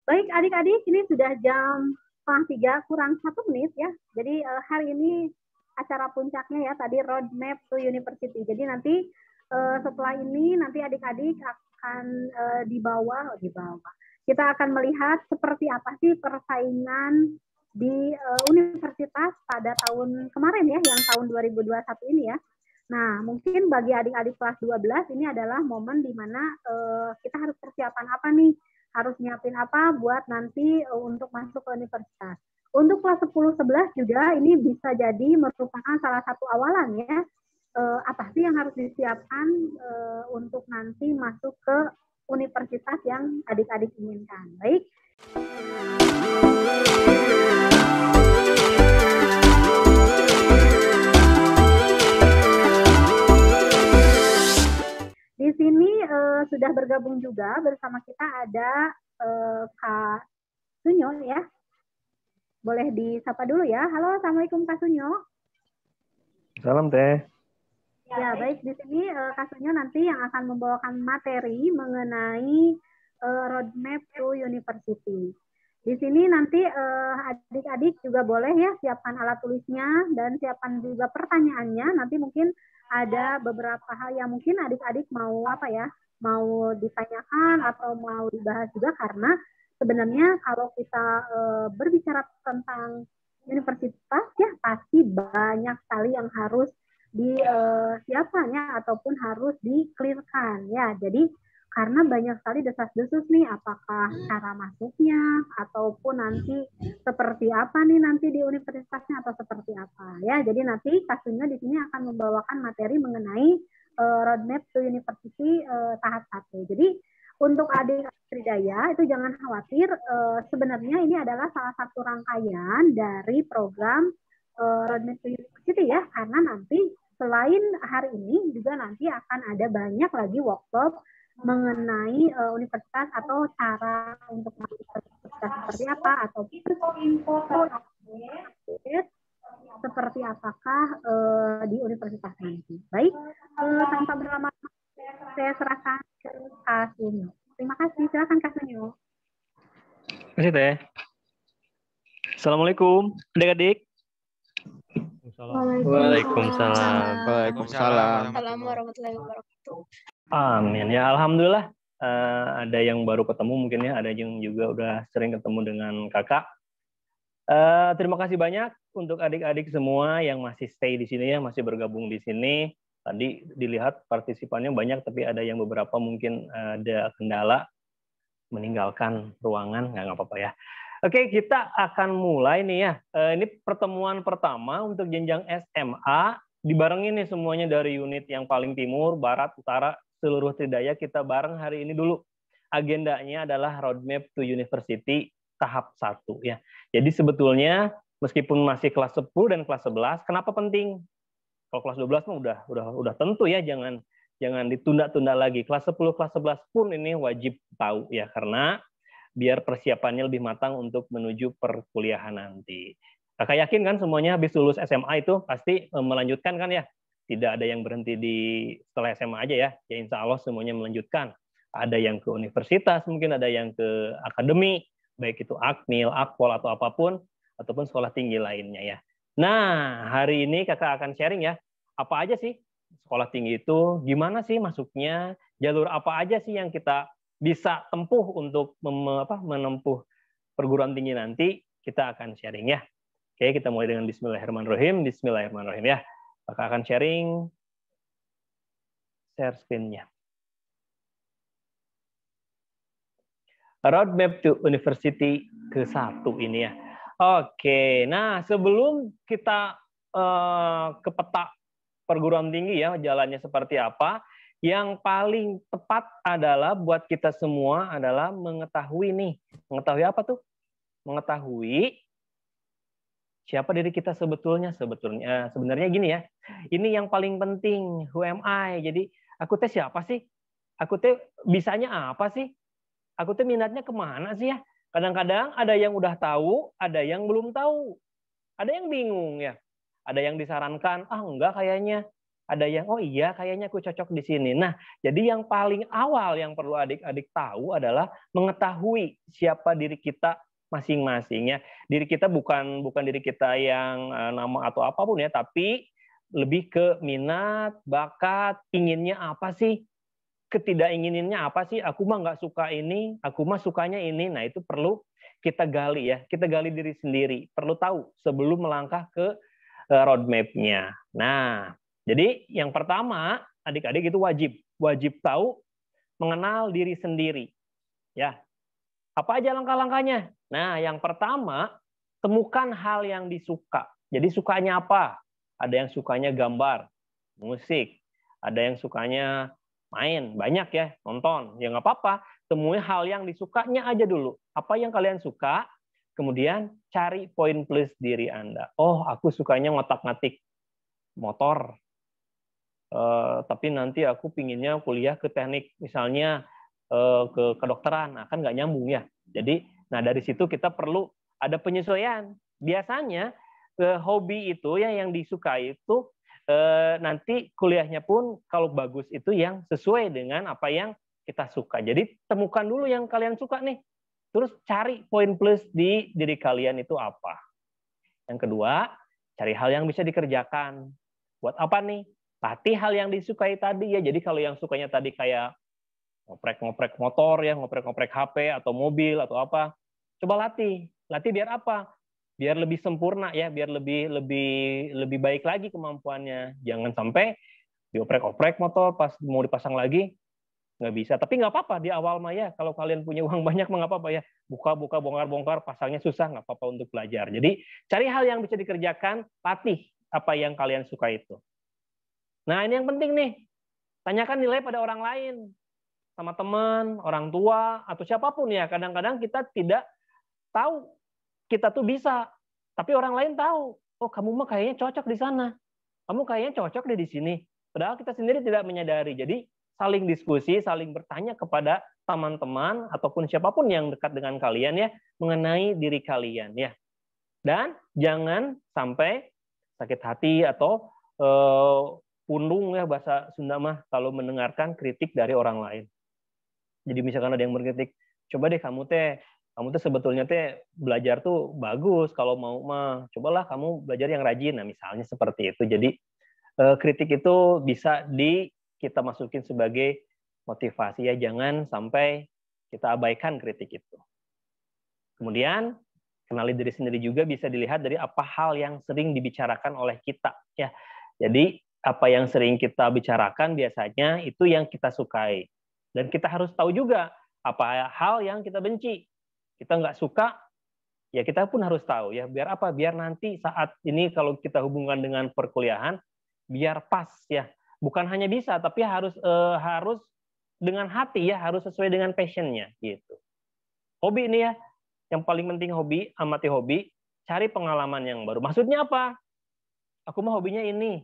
Baik adik-adik, ini sudah jam 2:30 kurang 1 menit ya. Jadi hari ini acara puncaknya ya tadi roadmap to university. Jadi nanti setelah ini nanti adik-adik akan dibawa. Kita akan melihat seperti apa sih persaingan di universitas pada tahun kemarin ya, yang tahun 2021 ini ya. Nah, mungkin bagi adik-adik kelas 12 ini adalah momen di mana kita harus persiapan apa nih? Harus nyiapin apa buat nanti untuk masuk ke universitas. Untuk kelas 10 11 juga ini bisa jadi merupakan salah satu awalan ya. Apa sih yang harus disiapkan untuk nanti masuk ke universitas yang adik-adik inginkan. Baik. Di sini sudah bergabung juga bersama kita ada Kak Sunyo ya. Boleh disapa dulu ya. Halo, Assalamualaikum Kak Sunyo. Salam Teh. Ya, baik. Di sini Kak Sunyo nanti yang akan membawakan materi mengenai roadmap to university. Di sini nanti adik-adik juga boleh ya siapkan alat tulisnya dan siapkan juga pertanyaannya. Nanti mungkin ada beberapa hal yang mungkin adik-adik mau apa ya, mau ditanyakan atau mau dibahas juga karena sebenarnya kalau kita berbicara tentang universitas ya pasti banyak sekali yang harus disiapkan ya ataupun harus di-clearkan ya. Jadi karena banyak sekali desas-desus nih apakah cara masuknya ataupun nanti seperti apa nih nanti di universitasnya atau seperti apa ya. Jadi nanti kasusnya di sini akan membawakan materi mengenai roadmap to university tahap 1. Jadi untuk adik Tridaya itu jangan khawatir, sebenarnya ini adalah salah satu rangkaian dari program roadmap to university ya, karena nanti selain hari ini juga nanti akan ada banyak lagi workshop mengenai universitas atau cara untuk masuk universitas seperti apa atau info seperti apakah di universitas nanti. Baik, tanpa berlama-lama saya serahkan ke Kak Sunyo. Terima kasih, silakan Kak Sunyo. Terima kasih Teh. Assalamualaikum adik-adik. Waalaikumsalam. Waalaikumsalam warahmatullahi wabarakatuh. Amin. Ya Alhamdulillah ada yang baru ketemu mungkin ya, ada yang juga udah sering ketemu dengan kakak. Terima kasih banyak untuk adik-adik semua yang masih stay di sini ya, masih bergabung di sini. Tadi dilihat partisipannya banyak, tapi ada yang beberapa mungkin ada kendala meninggalkan ruangan, nggak apa-apa ya. Oke, kita akan mulai nih ya. Ini pertemuan pertama untuk jenjang SMA, dibarengin nih semuanya dari unit yang paling timur, barat, utara, seluruh Tridaya kita bareng hari ini dulu. Agendanya adalah Roadmap to University tahap 1 ya. Jadi sebetulnya meskipun masih kelas 10 dan kelas 11, kenapa penting? Kalau kelas 12 mah udah tentu ya, jangan ditunda-tunda lagi. Kelas 10, kelas 11 pun ini wajib tahu ya, karena biar persiapannya lebih matang untuk menuju perkuliahan nanti. Kakak yakin kan semuanya habis lulus SMA itu pasti melanjutkan kan ya? Tidak ada yang berhenti di setelah SMA aja ya. Ya insya Allah semuanya melanjutkan. Ada yang ke universitas, mungkin ada yang ke akademi, baik itu Akmil, Akpol atau apapun, ataupun sekolah tinggi lainnya ya. Nah, hari ini kakak akan sharing ya, apa aja sih sekolah tinggi itu, gimana sih masuknya, jalur apa aja sih yang kita bisa tempuh untuk menempuh perguruan tinggi nanti, kita akan sharing ya. Oke, kita mulai dengan Bismillahirrahmanirrahim. Bismillahirrahmanirrahim ya. Kakak akan sharing, share screen-nya. Roadmap to University ke-1 ini ya. Oke, nah sebelum kita ke peta perguruan tinggi ya, jalannya seperti apa, yang paling tepat adalah buat kita semua adalah mengetahui nih. Mengetahui apa tuh? Mengetahui siapa diri kita sebetulnya. Sebenarnya gini ya, ini yang paling penting, who am I? Jadi, aku teh siapa sih? Aku teh bisanya apa sih? Aku teh minatnya kemana sih ya? Kadang-kadang ada yang udah tahu, ada yang belum tahu. Ada yang bingung ya. Ada yang disarankan, enggak kayaknya. ada yang oh iya kayaknya aku cocok di sini. Nah, jadi yang paling awal yang perlu adik-adik tahu adalah mengetahui siapa diri kita masing-masing ya. Diri kita bukan diri kita yang nama atau apapun ya, tapi lebih ke minat, bakat, inginnya apa sih? Ketidakinginannya apa sih? Aku mah nggak suka ini, aku mah sukanya ini. Nah, itu perlu kita gali ya. Kita gali diri sendiri. Perlu tahu sebelum melangkah ke roadmap-nya. Nah, jadi yang pertama, adik-adik itu wajib tahu mengenal diri sendiri. Ya. Apa aja langkah-langkahnya? Nah, yang pertama, temukan hal yang disuka. Jadi sukanya apa? Ada yang sukanya gambar, musik, ada yang sukanya main, banyak ya, nonton. Ya nggak apa-apa, temui hal yang disukanya aja dulu. Apa yang kalian suka, kemudian cari poin plus diri Anda. Oh, aku sukanya ngotak-ngatik motor. Tapi nanti aku pinginnya kuliah ke teknik, misalnya ke kedokteran. Nah, kan nggak nyambung ya. Jadi, nah dari situ kita perlu ada penyesuaian. Biasanya hobi itu yang disukai itu nanti kuliahnya pun kalau bagus itu yang sesuai dengan apa yang kita suka. Jadi temukan dulu yang kalian suka nih. Terus cari poin plus di diri kalian itu apa. Yang kedua, cari hal yang bisa dikerjakan. Buat apa nih? Latih hal yang disukai tadi ya. Jadi kalau yang sukanya tadi kayak ngoprek-ngoprek motor ya, ngoprek-ngoprek HP atau mobil atau apa, coba latih. Latih biar apa? Biar lebih sempurna ya, biar lebih baik lagi kemampuannya. Jangan sampai dioprek-oprek motor pas mau dipasang lagi nggak bisa. Tapi nggak apa-apa di awal mah ya. Kalau kalian punya uang banyak mah nggak apa-apa ya. Buka-buka, bongkar-bongkar, pasangnya susah nggak apa-apa untuk belajar. Jadi cari hal yang bisa dikerjakan, latih apa yang kalian suka itu. Nah ini yang penting nih. Tanyakan nilai pada orang lain, sama teman, orang tua, atau siapapun ya. Kadang-kadang kita tidak tahu kita tuh bisa, tapi orang lain tahu. Oh, kamu mah kayaknya cocok di sana. Kamu kayaknya cocok deh di sini. Padahal kita sendiri tidak menyadari. Jadi saling diskusi, saling bertanya kepada teman-teman ataupun siapapun yang dekat dengan kalian ya mengenai diri kalian ya. Dan jangan sampai sakit hati atau pundung ya bahasa Sunda mah kalau mendengarkan kritik dari orang lain. Jadi misalkan ada yang berkritik, coba deh kamu tuh sebetulnya belajar tuh bagus kalau mau mah cobalah kamu belajar yang rajin. Nah misalnya seperti itu. Jadi kritik itu bisa kita masukin sebagai motivasi ya, jangan sampai kita abaikan kritik itu. Kemudian kenali diri sendiri juga bisa dilihat dari apa hal yang sering dibicarakan oleh kita ya. Jadi apa yang sering kita bicarakan biasanya itu yang kita sukai. Dan kita harus tahu juga apa hal yang kita benci. Kita nggak suka, ya kita pun harus tahu ya. Biar apa? Biar nanti saat ini kalau kita hubungkan dengan perkuliahan, biar pas ya. Bukan hanya bisa, tapi harus dengan hati ya, harus sesuai dengan passionnya gitu. Hobi ini ya, yang paling penting hobi, amati hobi, cari pengalaman yang baru. Maksudnya apa? Aku mah hobinya ini.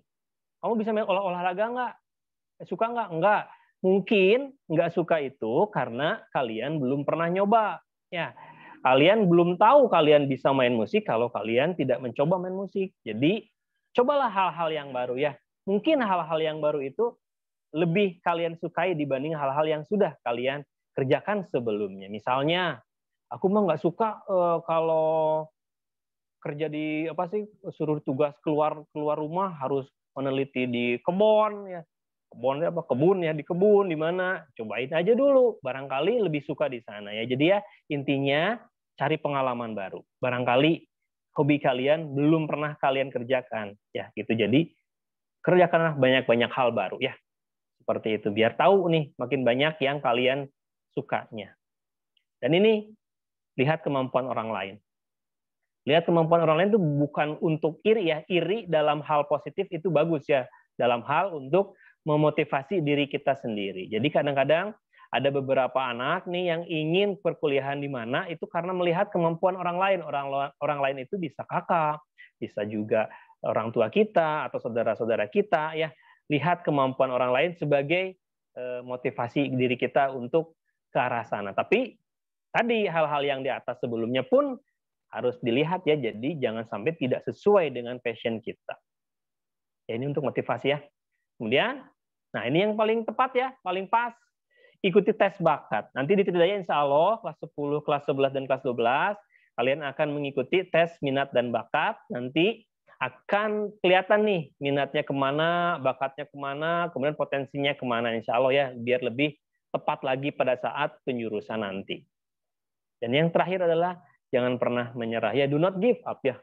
Kamu bisa main olahraga nggak? Suka nggak? Nggak. Mungkin nggak suka itu karena kalian belum pernah nyoba. Ya, kalian belum tahu kalian bisa main musik kalau kalian tidak mencoba main musik. Jadi, cobalah hal-hal yang baru ya. Mungkin hal-hal yang baru itu lebih kalian sukai dibanding hal-hal yang sudah kalian kerjakan sebelumnya. Misalnya, aku mah nggak suka kalau kerja di suruh tugas keluar rumah harus meneliti di kebun ya. Kebun ya, di kebun di mana, cobain aja dulu, barangkali lebih suka di sana ya. Jadi ya intinya cari pengalaman baru, barangkali hobi kalian belum pernah kalian kerjakan ya gitu. Jadi kerjakanlah banyak-banyak hal baru ya, seperti itu biar tahu nih makin banyak yang kalian sukanya. Dan ini lihat kemampuan orang lain. Lihat kemampuan orang lain itu bukan untuk iri ya, iri dalam hal positif itu bagus ya, dalam hal untuk memotivasi diri kita sendiri. Jadi kadang-kadang ada beberapa anak nih yang ingin perkuliahan di mana itu karena melihat kemampuan orang lain. Orang lain itu bisa kakak, bisa juga orang tua kita atau saudara-saudara kita ya. Lihat kemampuan orang lain sebagai motivasi diri kita untuk ke arah sana. Tapi tadi hal-hal yang di atas sebelumnya pun harus dilihat ya. Jadi jangan sampai tidak sesuai dengan passion kita. Ya, ini untuk motivasi ya. Kemudian, nah ini yang paling tepat ya, paling pas. Ikuti tes bakat. Nanti di Tridaya insya Allah kelas 10, kelas 11, dan kelas 12 kalian akan mengikuti tes minat dan bakat. Nanti akan kelihatan nih minatnya kemana, bakatnya kemana, kemudian potensinya kemana insya Allah ya, biar lebih tepat lagi pada saat penjurusan nanti. Dan yang terakhir adalah jangan pernah menyerah ya, do not give up ya,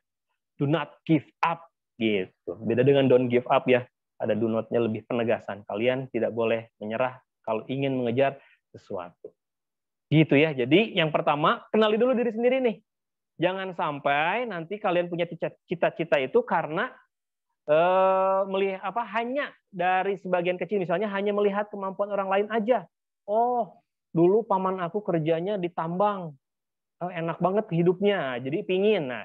do not give up gitu. Beda dengan don't give up ya, ada do not-nya lebih penegasan. Kalian tidak boleh menyerah kalau ingin mengejar sesuatu. Gitu ya. Jadi yang pertama, kenali dulu diri sendiri nih. Jangan sampai nanti kalian punya cita-cita itu karena melihat hanya dari sebagian kecil, misalnya hanya melihat kemampuan orang lain aja. Oh, dulu paman aku kerjanya di tambang. Enak banget hidupnya. Jadi pingin. Nah,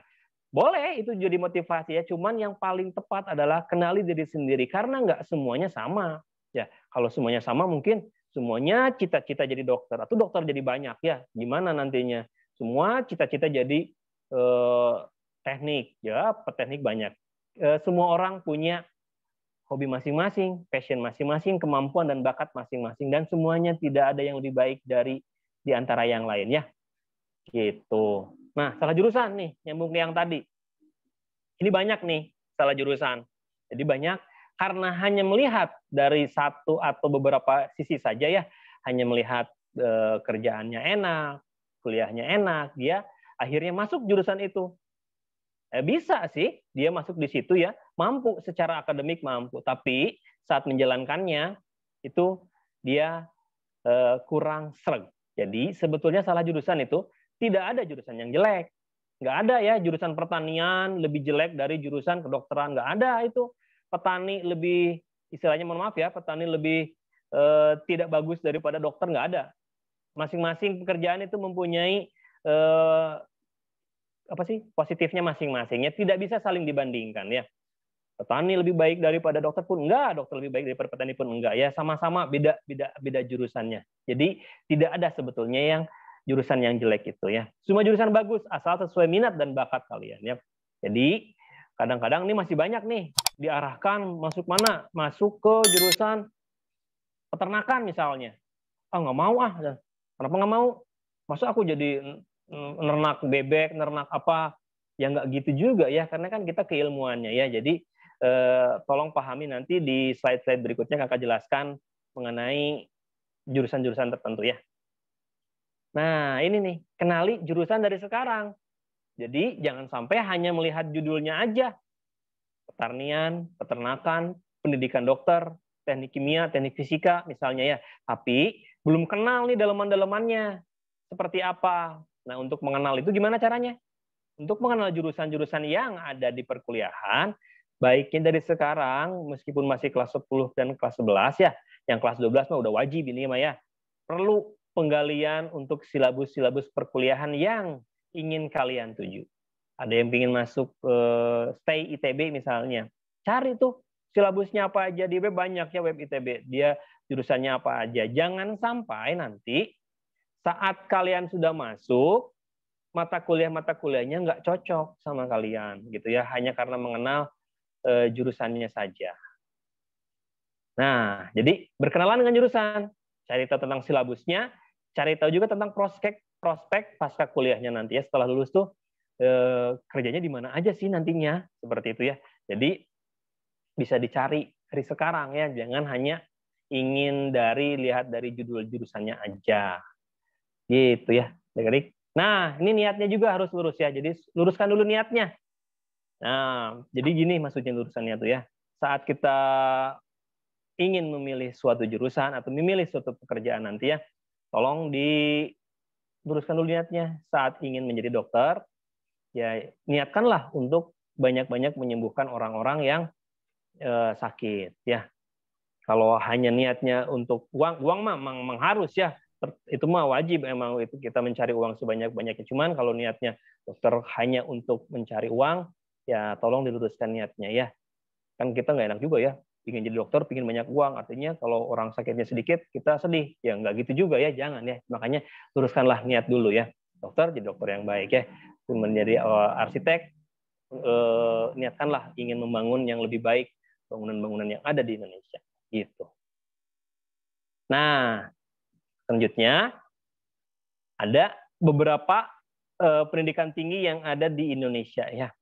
boleh itu jadi motivasi ya. Cuman yang paling tepat adalah kenali diri sendiri karena nggak semuanya sama. Ya, kalau semuanya sama mungkin semuanya cita-cita jadi dokter atau dokter jadi banyak ya. Gimana nantinya? Semua cita-cita jadi teknik ya, peteknik banyak. Semua orang punya hobi masing-masing, passion masing-masing, kemampuan dan bakat masing-masing, dan semuanya tidak ada yang lebih baik dari di antara yang lain ya. Gitu. Nah, salah jurusan nih, nyambung ke yang tadi. Ini banyak nih salah jurusan. Jadi banyak karena hanya melihat dari satu atau beberapa sisi saja ya, hanya melihat kerjaannya enak, kuliahnya enak, dia akhirnya masuk jurusan itu. Bisa sih dia masuk di situ ya, mampu secara akademik mampu, tapi saat menjalankannya itu dia kurang sreg. Jadi sebetulnya salah jurusan itu tidak ada jurusan yang jelek. Nggak ada ya jurusan pertanian lebih jelek dari jurusan kedokteran, nggak ada itu. Petani lebih, istilahnya mohon maaf ya, petani lebih tidak bagus daripada dokter, nggak ada. Masing-masing pekerjaan itu mempunyai positifnya masing-masingnya, tidak bisa saling dibandingkan ya. Petani lebih baik daripada dokter pun enggak, dokter lebih baik daripada petani pun enggak ya, sama-sama beda jurusannya. Jadi tidak ada sebetulnya yang jurusan yang jelek itu ya. Semua jurusan bagus asal sesuai minat dan bakat kalian ya. Jadi kadang-kadang ini masih banyak nih diarahkan masuk mana? Masuk ke jurusan peternakan misalnya. Nggak mau Kenapa nggak mau? Masa aku jadi nernak bebek, nernak apa? Ya nggak gitu juga ya, karena kan kita keilmuannya ya. Jadi tolong pahami nanti di slide-slide berikutnya kakak jelaskan mengenai jurusan-jurusan tertentu ya. Nah ini nih, kenali jurusan dari sekarang. Jadi jangan sampai hanya melihat judulnya aja. Pertanian, peternakan, pendidikan dokter, teknik kimia, teknik fisika misalnya ya. Tapi belum kenal nih dalaman-dalamannya. Seperti apa? Nah untuk mengenal itu gimana caranya? Untuk mengenal jurusan-jurusan yang ada di perkuliahan, baiknya dari sekarang, meskipun masih kelas 10 dan kelas 11 ya, yang kelas 12 mah udah wajib ini mah ya, perlu penggalian untuk silabus-silabus perkuliahan yang ingin kalian tuju. Ada yang ingin masuk stay ITB misalnya, cari tuh silabusnya apa aja, di web banyak ya, web ITB, dia jurusannya apa aja. Jangan sampai nanti saat kalian sudah masuk, mata kuliahnya nggak cocok sama kalian gitu ya, hanya karena mengenal jurusannya saja. Nah, jadi berkenalan dengan jurusan, cari tahu tentang silabusnya, cari tahu juga tentang prospek pasca kuliahnya nanti ya, setelah lulus tuh kerjanya di mana aja sih nantinya, seperti itu ya. Jadi bisa dicari dari sekarang ya, jangan hanya ingin lihat dari judul jurusannya aja, gitu ya, adik-adik. Nah, ini niatnya juga harus lurus ya. Jadi luruskan dulu niatnya. Nah, jadi gini maksudnya lurusannya tuh ya. Saat kita ingin memilih suatu jurusan atau memilih suatu pekerjaan nanti ya, tolong diluruskan dulu niatnya. Saat ingin menjadi dokter, ya niatkanlah untuk banyak-banyak menyembuhkan orang-orang yang sakit ya. Kalau hanya niatnya untuk uang mah memang harus ya. Itu mah wajib, emang itu kita mencari uang sebanyak-banyaknya. Cuman kalau niatnya dokter hanya untuk mencari uang, ya tolong diluruskan niatnya ya. Kan kita nggak enak juga ya, ingin jadi dokter, ingin banyak uang, artinya kalau orang sakitnya sedikit, kita sedih. Ya nggak gitu juga ya, jangan ya. Makanya luruskanlah niat dulu ya. Dokter, jadi dokter yang baik ya. Menjadi arsitek, niatkanlah ingin membangun yang lebih baik, bangunan-bangunan yang ada di Indonesia. Gitu. Nah, selanjutnya ada beberapa pendidikan tinggi yang ada di Indonesia ya.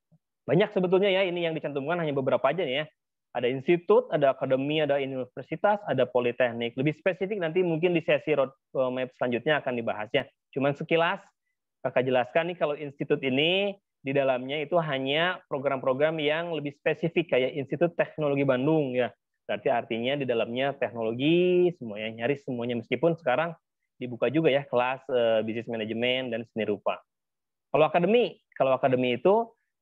Banyak sebetulnya ya, ini yang dicantumkan hanya beberapa aja nih ya. Ada institut, ada akademi, ada universitas, ada politeknik. Lebih spesifik nanti mungkin di sesi roadmap selanjutnya akan dibahasnya. Cuman sekilas Kakak jelaskan nih, kalau institut ini di dalamnya itu hanya program-program yang lebih spesifik kayak Institut Teknologi Bandung ya. Berarti artinya di dalamnya teknologi semuanya, nyaris semuanya, meskipun sekarang dibuka juga ya kelas bisnis manajemen dan seni rupa. Kalau akademi itu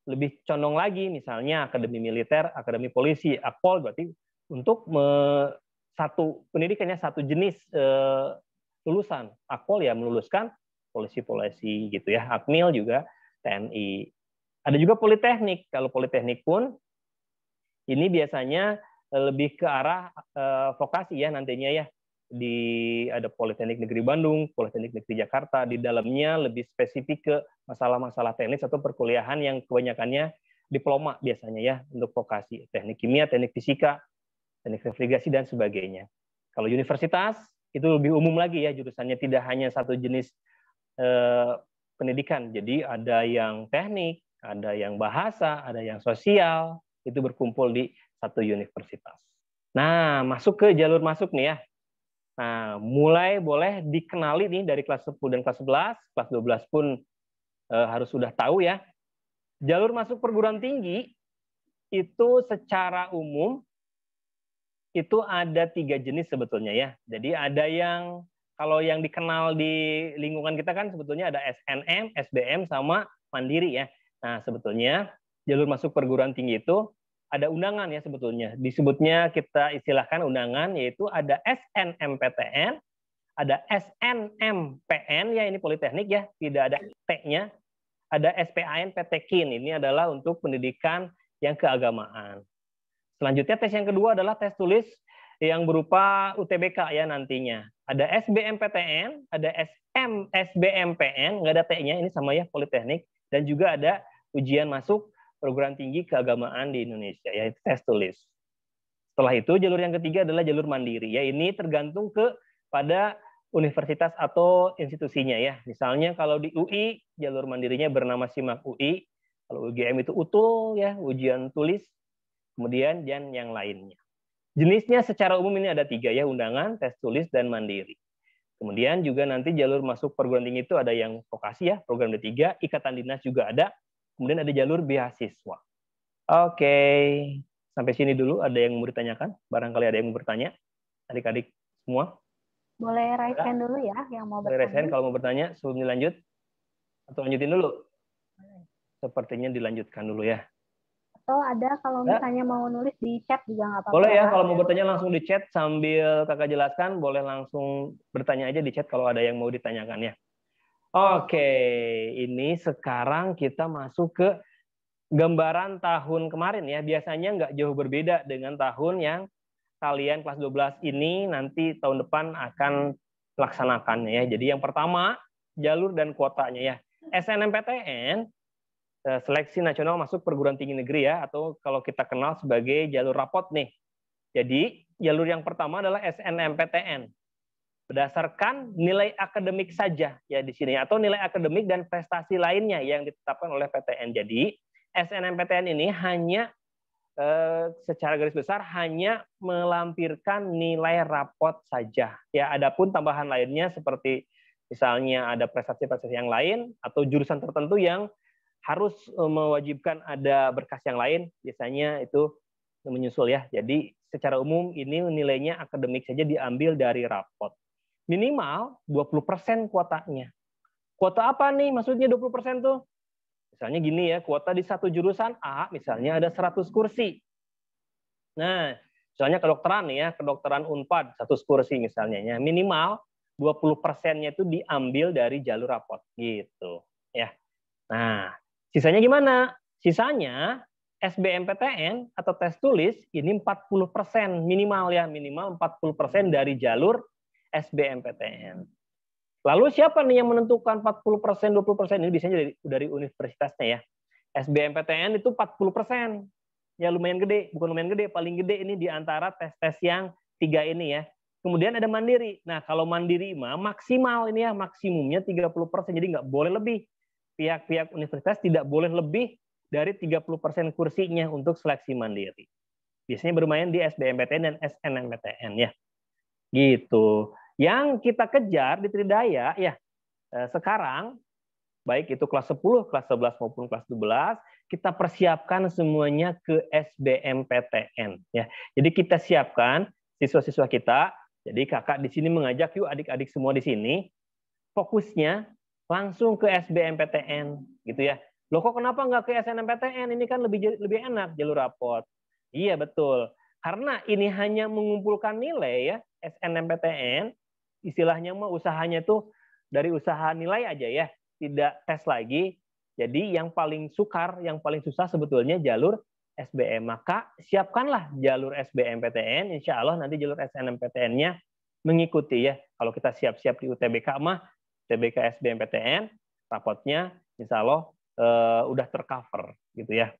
lebih condong lagi, misalnya akademi militer, akademi polisi, akpol, berarti untuk satu pendidikannya satu jenis lulusan. Akpol ya meluluskan polisi-polisi gitu ya, akmil juga TNI. Ada juga politeknik. Kalau politeknik pun ini biasanya lebih ke arah vokasi ya nantinya ya. Ada Politeknik Negeri Bandung, Politeknik Negeri Jakarta, di dalamnya lebih spesifik ke masalah-masalah teknis atau perkuliahan yang kebanyakannya diploma biasanya ya untuk vokasi, teknik kimia, teknik fisika, teknik navigasi dan sebagainya. Kalau universitas itu lebih umum lagi ya jurusannya, tidak hanya satu jenis pendidikan. Jadi ada yang teknik, ada yang bahasa, ada yang sosial, itu berkumpul di satu universitas. Nah, masuk ke jalur masuk nih ya. Nah, mulai boleh dikenali nih dari kelas 10 dan kelas 11, kelas 12 pun harus sudah tahu ya. Jalur masuk perguruan tinggi itu secara umum itu ada 3 jenis sebetulnya ya. Jadi ada yang, kalau yang dikenal di lingkungan kita kan sebetulnya ada SNM, SBM, sama mandiri ya. Nah, sebetulnya jalur masuk perguruan tinggi itu ada undangan ya sebetulnya. Disebutnya kita istilahkan undangan, yaitu ada SNMPTN, ada SNMPN ya, ini politeknik ya, tidak ada T-nya. Ada SPAN PTKIN, ini adalah untuk pendidikan yang keagamaan. Selanjutnya tes yang kedua adalah tes tulis yang berupa UTBK ya nantinya. Ada SBMPTN, ada SBMPN, nggak ada T-nya, ini sama ya politeknik, dan juga ada ujian masuk perguruan tinggi keagamaan di Indonesia, yaitu tes tulis. Setelah itu jalur yang ketiga adalah jalur mandiri, ya ini tergantung pada universitas atau institusinya ya. Misalnya kalau di UI jalur mandirinya bernama SIMAK UI, kalau UGM itu UTUL ya, ujian tulis, kemudian dan yang lainnya. Jenisnya secara umum ini ada 3 ya, undangan, tes tulis, dan mandiri. Kemudian juga nanti jalur masuk perguruan tinggi itu ada yang vokasi ya, program D3, ikatan dinas juga ada. Kemudian ada jalur beasiswa. Oke, sampai sini dulu. Ada yang mau ditanyakan? Barangkali ada yang mau bertanya? Adik-adik semua? Boleh raise hand dulu ya, yang mau bertanya. Boleh raise hand kalau mau bertanya sebelum dilanjut? Atau lanjutin dulu? Sepertinya dilanjutkan dulu ya. Atau ada kalau misalnya mau nulis di chat juga nggak apa-apa. Boleh ya, kalau mau bertanya langsung di chat sambil kakak jelaskan, boleh langsung bertanya aja di chat kalau ada yang mau ditanyakan ya. Oke, ini sekarang kita masuk ke gambaran tahun kemarin ya. Biasanya nggak jauh berbeda dengan tahun yang kalian kelas 12 ini nanti tahun depan akan melaksanakannya ya. Jadi yang pertama, jalur dan kuotanya ya. SNMPTN, Seleksi Nasional Masuk Perguruan Tinggi Negeri ya, atau kalau kita kenal sebagai jalur rapot nih. Jadi jalur yang pertama adalah SNMPTN. Berdasarkan nilai akademik saja ya di sini, atau nilai akademik dan prestasi lainnya yang ditetapkan oleh PTN. Jadi SNMPTN ini hanya secara garis besar hanya melampirkan nilai rapot saja. Ya, adapun tambahan lainnya seperti misalnya ada prestasi-prestasi yang lain atau jurusan tertentu yang harus mewajibkan ada berkas yang lain, biasanya itu menyusul ya. Jadi secara umum ini nilainya akademik saja diambil dari rapot. Minimal 20% kuotanya. Kuota apa nih? Maksudnya 20% tuh? Misalnya gini ya, kuota di satu jurusan A misalnya ada 100 kursi. Nah, misalnya kedokteran nih ya, kedokteran Unpad 100 kursi misalnya. Ya. Minimal 20%-nya itu diambil dari jalur rapot gitu ya. Nah, sisanya gimana? Sisanya SBMPTN atau tes tulis ini 40% minimal ya, minimal 40% dari jalur SBMPTN. Lalu siapa nih yang menentukan 40%, 20%? Ini biasanya dari universitasnya ya. SBMPTN itu 40%. Ya lumayan gede, bukan lumayan gede, paling gede ini di antara tes-tes yang tiga ini ya. Kemudian ada mandiri. Nah, kalau mandiri mah maksimal ini ya, maksimumnya 30%, jadi nggak boleh lebih. Pihak-pihak universitas tidak boleh lebih dari 30% kursinya untuk seleksi mandiri. Biasanya bermain di SBMPTN dan SNMPTN ya. Gitu. Yang kita kejar di Tridaya ya, sekarang baik itu kelas 10, kelas 11 maupun kelas 12, kita persiapkan semuanya ke SBMPTN ya. Jadi kita siapkan siswa-siswa kita. Jadi kakak di sini mengajak yuk adik-adik semua di sini fokusnya langsung ke SBMPTN gitu ya. Loh kok kenapa nggak ke SNMPTN? Ini kan lebih enak jalur rapot. Iya betul. Karena ini hanya mengumpulkan nilai ya, SNMPTN istilahnya mah usahanya tuh dari usaha nilai aja ya, tidak tes lagi. Jadi yang paling sukar, yang paling susah sebetulnya jalur SBM. Maka siapkanlah jalur SBMPTN, insya Allah nanti jalur SNMPTN-nya mengikuti ya. Kalau kita siap-siap di UTBK mah, UTBK SBMPTN, rapotnya insya Allah udah tercover gitu ya.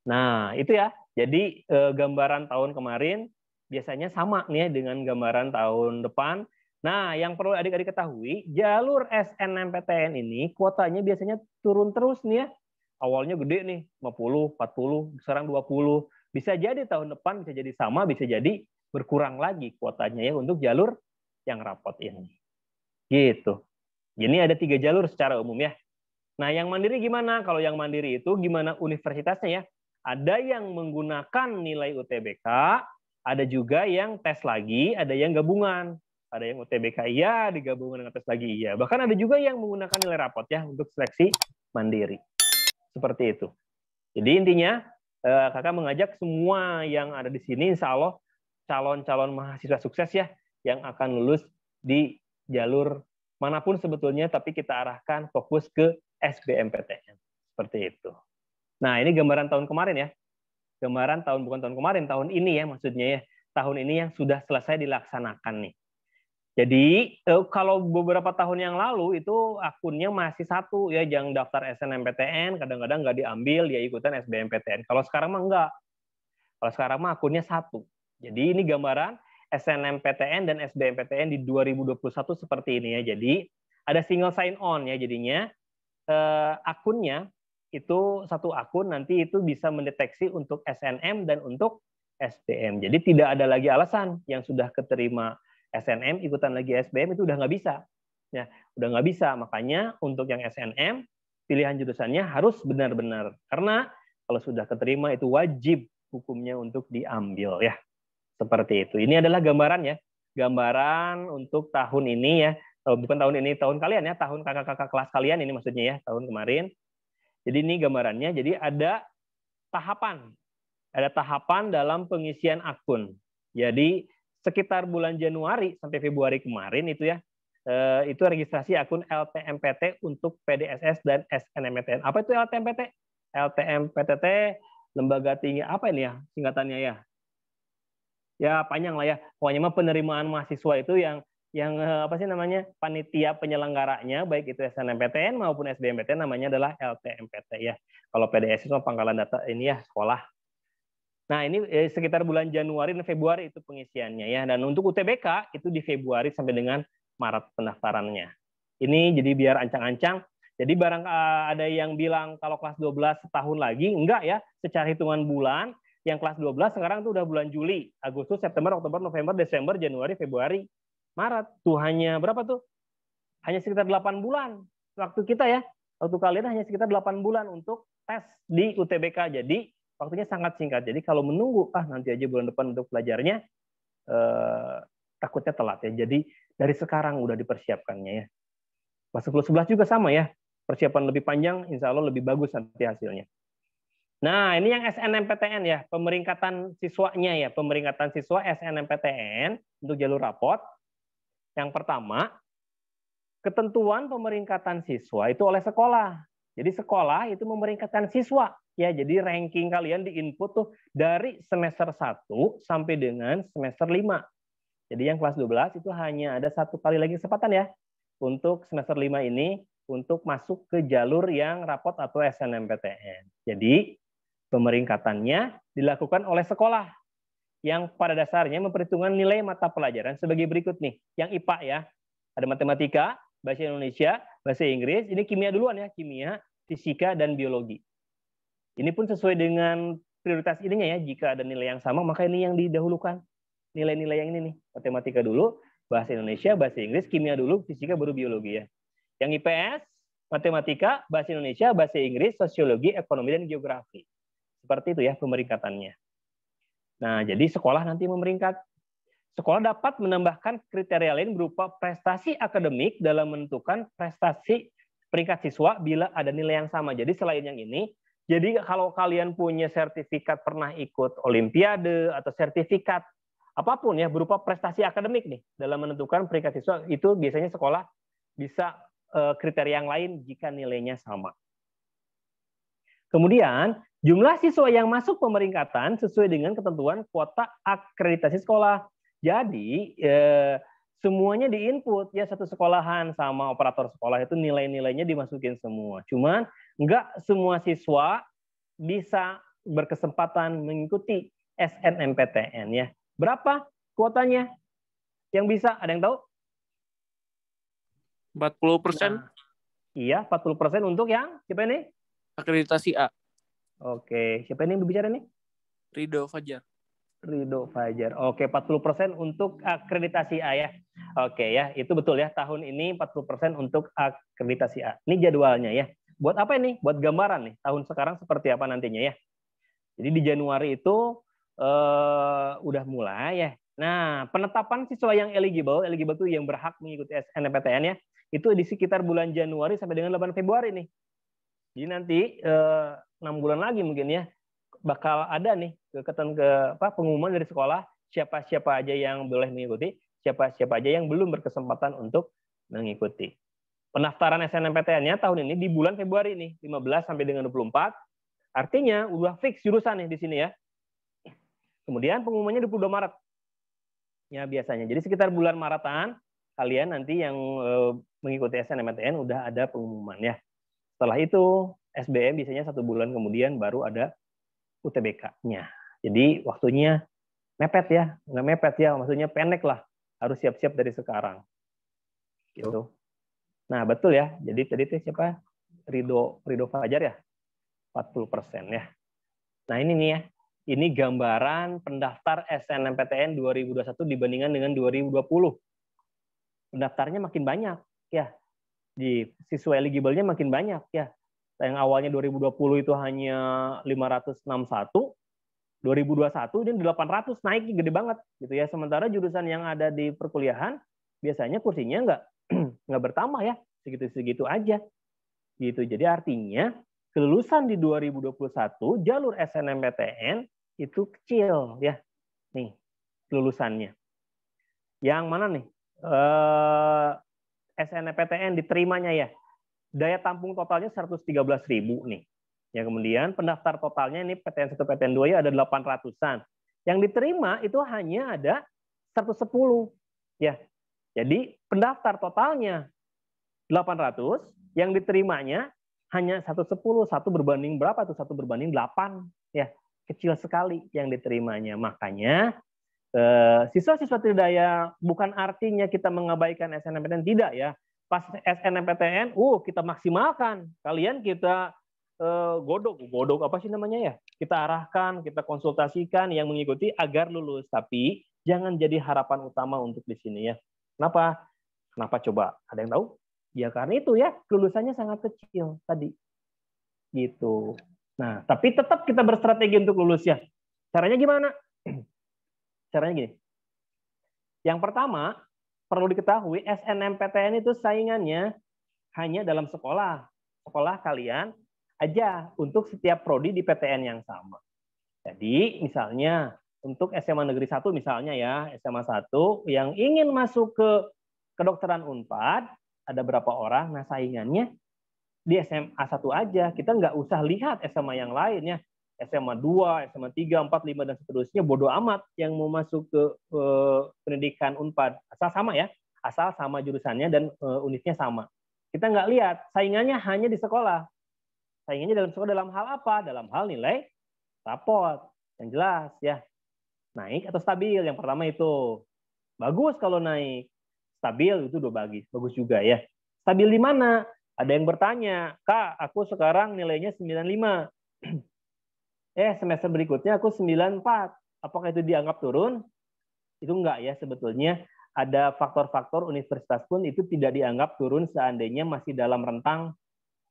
Nah itu ya, jadi gambaran tahun kemarin biasanya sama nih dengan gambaran tahun depan. Nah, yang perlu adik-adik ketahui, jalur SNMPTN ini kuotanya biasanya turun terus nih ya. Awalnya gede nih, 50, 40, sekarang 20. Bisa jadi tahun depan bisa jadi sama, bisa jadi berkurang lagi kuotanya ya untuk jalur yang rapot ini. Gitu. Jadi ada 3 jalur secara umum ya. Nah, yang mandiri gimana? Kalau yang mandiri itu gimana universitasnya ya? Ada yang menggunakan nilai UTBK, ada juga yang tes lagi, ada yang gabungan. Ada yang UTBK iya, digabungkan dengan tes lagi iya. Bahkan ada juga yang menggunakan nilai rapot ya untuk seleksi mandiri. Seperti itu. Jadi intinya kakak mengajak semua yang ada di sini, insya Allah calon-calon mahasiswa sukses ya, yang akan lulus di jalur manapun sebetulnya, tapi kita arahkan fokus ke SBMPTN. Seperti itu. Nah ini gambaran tahun kemarin ya. Gambaran tahun, bukan tahun kemarin, tahun ini ya maksudnya ya. Tahun ini yang sudah selesai dilaksanakan nih. Jadi kalau beberapa tahun yang lalu itu akunnya masih satu ya, yang daftar SNMPTN kadang-kadang nggak diambil, dia ikutan SBMPTN. Kalau sekarang mah enggak. Kalau sekarang mah akunnya satu. Jadi ini gambaran SNMPTN dan SBMPTN di 2021 seperti ini ya. Jadi ada single sign on ya, jadinya akunnya itu satu akun, nanti itu bisa mendeteksi untuk SNM dan untuk SBM. Jadi tidak ada lagi alasan yang sudah keterima SNM ikutan lagi SBM itu udah nggak bisa, ya udah nggak bisa. Makanya untuk yang SNM pilihan jurusannya harus benar-benar, karena kalau sudah keterima itu wajib hukumnya untuk diambil ya. Seperti itu. Ini adalah gambaran ya, gambaran untuk tahun ini ya, bukan tahun ini, tahun kalian ya, tahun kakak-kakak kelas kalian ini maksudnya ya, tahun kemarin. Jadi ini gambarannya. Jadi ada tahapan dalam pengisian akun. Jadi sekitar bulan Januari sampai Februari kemarin itu ya, itu registrasi akun LTMPT untuk PDSS dan SNMPTN. Apa itu LTMPT? LTMPT lembaga tinggi apa ini ya singkatannya ya? Ya panjang lah ya. Pokoknya mah penerimaan mahasiswa itu yang apa sih namanya, panitia penyelenggaranya baik itu SNMPTN maupun SBMPTN namanya adalah LTMPT ya. Kalau PDSS itu pangkalan data ini ya sekolah. Nah ini sekitar bulan Januari dan Februari itu pengisiannya ya. Dan untuk UTBK itu di Februari sampai dengan Maret pendaftarannya. Ini jadi biar ancang-ancang. Jadi barang ada yang bilang kalau kelas 12 setahun lagi, enggak ya. Secara hitungan bulan, yang kelas 12 sekarang itu udah bulan Juli, Agustus, September, Oktober, November, Desember, Januari, Februari, Maret. Tuh hanya berapa tuh? Hanya sekitar 8 bulan. Waktu kita ya, waktu kalian hanya sekitar 8 bulan untuk tes di UTBK. Jadi waktunya sangat singkat. Jadi kalau menunggu, nanti aja bulan depan untuk belajarnya, takutnya telat ya. Jadi dari sekarang udah dipersiapkannya ya. Kelas 10-11 juga sama ya. Persiapan lebih panjang, insya Allah lebih bagus nanti hasilnya. Nah, ini yang SNMPTN ya, pemeringkatan siswanya ya, pemeringkatan siswa SNMPTN untuk jalur rapot. Yang pertama, ketentuan pemeringkatan siswa itu oleh sekolah. Jadi sekolah itu memeringkatkan siswa. Ya, jadi ranking kalian di input tuh dari semester 1 sampai dengan semester 5. Jadi yang kelas 12 itu hanya ada 1 kali lagi kesempatan ya untuk semester 5 ini untuk masuk ke jalur yang rapot atau SNMPTN. Jadi pemeringkatannya dilakukan oleh sekolah. yang pada dasarnya memperhitungkan nilai mata pelajaran sebagai berikut nih. Yang IPA ya, ada matematika, bahasa Indonesia, bahasa Inggris, ini kimia duluan ya, kimia, fisika, dan biologi. Ini pun sesuai dengan prioritas ininya ya, jika ada nilai yang sama, maka ini yang didahulukan. Nilai-nilai yang ini nih, matematika dulu, bahasa Indonesia, bahasa Inggris, kimia dulu, fisika, baru biologi ya. Yang IPS, matematika, bahasa Indonesia, bahasa Inggris, sosiologi, ekonomi, dan geografi. Seperti itu ya pemeringkatannya. Nah, jadi sekolah nanti memeringkat. Sekolah dapat menambahkan kriteria lain berupa prestasi akademik dalam menentukan prestasi peringkat siswa bila ada nilai yang sama. Jadi selain yang ini, jadi kalau kalian punya sertifikat pernah ikut olimpiade atau sertifikat apapun ya berupa prestasi akademik nih dalam menentukan peringkat siswa, itu biasanya sekolah bisa kriteria yang lain jika nilainya sama. Kemudian, jumlah siswa yang masuk pemeringkatan sesuai dengan ketentuan kuota akreditasi sekolah. Jadi, semuanya diinput. Ya, satu sekolahan sama operator sekolah itu nilai-nilainya dimasukin semua. Cuman, enggak semua siswa bisa berkesempatan mengikuti SNMPTN. Ya. Berapa kuotanya yang bisa? Ada yang tahu? 40%. Nah, iya, 40% untuk yang siapa ini? Akreditasi A. Oke, siapa ini yang berbicara nih? Ridho Fajar. Ridho Fajar. Oke, 40% untuk akreditasi A ya. Oke ya, itu betul ya. Tahun ini 40% untuk akreditasi A. Ini jadwalnya ya. Buat apa ini? Buat gambaran nih. Tahun sekarang seperti apa nantinya ya. Jadi di Januari itu udah mulai ya. Nah, penetapan siswa yang eligible itu yang berhak mengikuti SNMPTN ya. Itu di sekitar bulan Januari sampai dengan 8 Februari nih. Jadi nanti 6 bulan lagi mungkin ya bakal ada nih pengumuman dari sekolah siapa-siapa aja yang boleh mengikuti, siapa-siapa aja yang belum berkesempatan untuk mengikuti. Pendaftaran SNMPTN-nya tahun ini di bulan Februari nih, 15 sampai dengan 24. Artinya udah fix jurusan nih di sini ya. Kemudian pengumumannya 22 Maret. Ya biasanya. Jadi sekitar bulan Maretan kalian nanti yang mengikuti SNMPTN udah ada pengumuman ya. Setelah itu SBM biasanya 1 bulan kemudian baru ada UTBK-nya. Jadi waktunya mepet ya, nggak mepet ya, maksudnya pendek lah. Harus siap-siap dari sekarang. Gitu. Nah betul ya. Jadi tadi itu siapa? Ridho Fajar ya, 40% ya. Nah ini nih ya, ini gambaran pendaftar SNMPTN 2021 dibandingkan dengan 2020. Pendaftarnya makin banyak ya. Di siswa eligible-nya makin banyak ya. Yang awalnya 2020 itu hanya 561, 2021 ini 800, naik gede banget gitu ya. Sementara jurusan yang ada di perkuliahan biasanya kursinya nggak bertambah ya, segitu-segitu aja. Gitu. Jadi artinya kelulusan di 2021 jalur SNMPTN itu kecil ya. Nih, kelulusannya. Yang mana nih? SNMPTN diterimanya ya. Daya tampung totalnya 113.000 nih. Ya, kemudian pendaftar totalnya ini PTN 1 PTN 2 ya ada 800-an. Yang diterima itu hanya ada 110 ya. Jadi pendaftar totalnya 800, yang diterimanya hanya 110, 1 berbanding berapa tuh? 1 berbanding 8 ya. Kecil sekali yang diterimanya. Makanya siswa-siswa tridaya bukan artinya kita mengabaikan SNMPTN, tidak ya. Pas SNMPTN, kita maksimalkan. Kalian kita godok apa sih namanya ya? Kita arahkan, kita konsultasikan yang mengikuti agar lulus. Tapi jangan jadi harapan utama untuk di sini ya. Kenapa? Kenapa coba? Ada yang tahu? Ya karena itu ya, kelulusannya sangat kecil tadi. Gitu. Nah, tapi tetap kita berstrategi untuk lulus ya. Caranya gimana? Caranya gini. Yang pertama, perlu diketahui SNMPTN itu saingannya hanya dalam sekolah. Sekolah kalian aja untuk setiap prodi di PTN yang sama. Jadi misalnya untuk SMA Negeri 1 misalnya ya, SMA 1 yang ingin masuk ke kedokteran Unpad, ada berapa orang, nah saingannya di SMA 1 aja. Kita nggak usah lihat SMA yang lainnya. SMA 2, SMA 3, 4, 5, dan seterusnya, bodoh amat yang mau masuk ke pendidikan Unpad. Asal sama ya, asal sama jurusannya dan unitnya sama. Kita nggak lihat, saingannya hanya di sekolah. Saingannya dalam sekolah dalam hal apa? Dalam hal nilai raport. Yang jelas ya. naik atau stabil. Yang pertama itu. Bagus kalau naik. Stabil itu udah bagus juga ya. Stabil di mana? Ada yang bertanya, Kak, aku sekarang nilainya 95. Semester berikutnya aku 94. Apakah itu dianggap turun? Itu enggak ya sebetulnya. Ada faktor-faktor universitas pun itu tidak dianggap turun seandainya masih dalam rentang.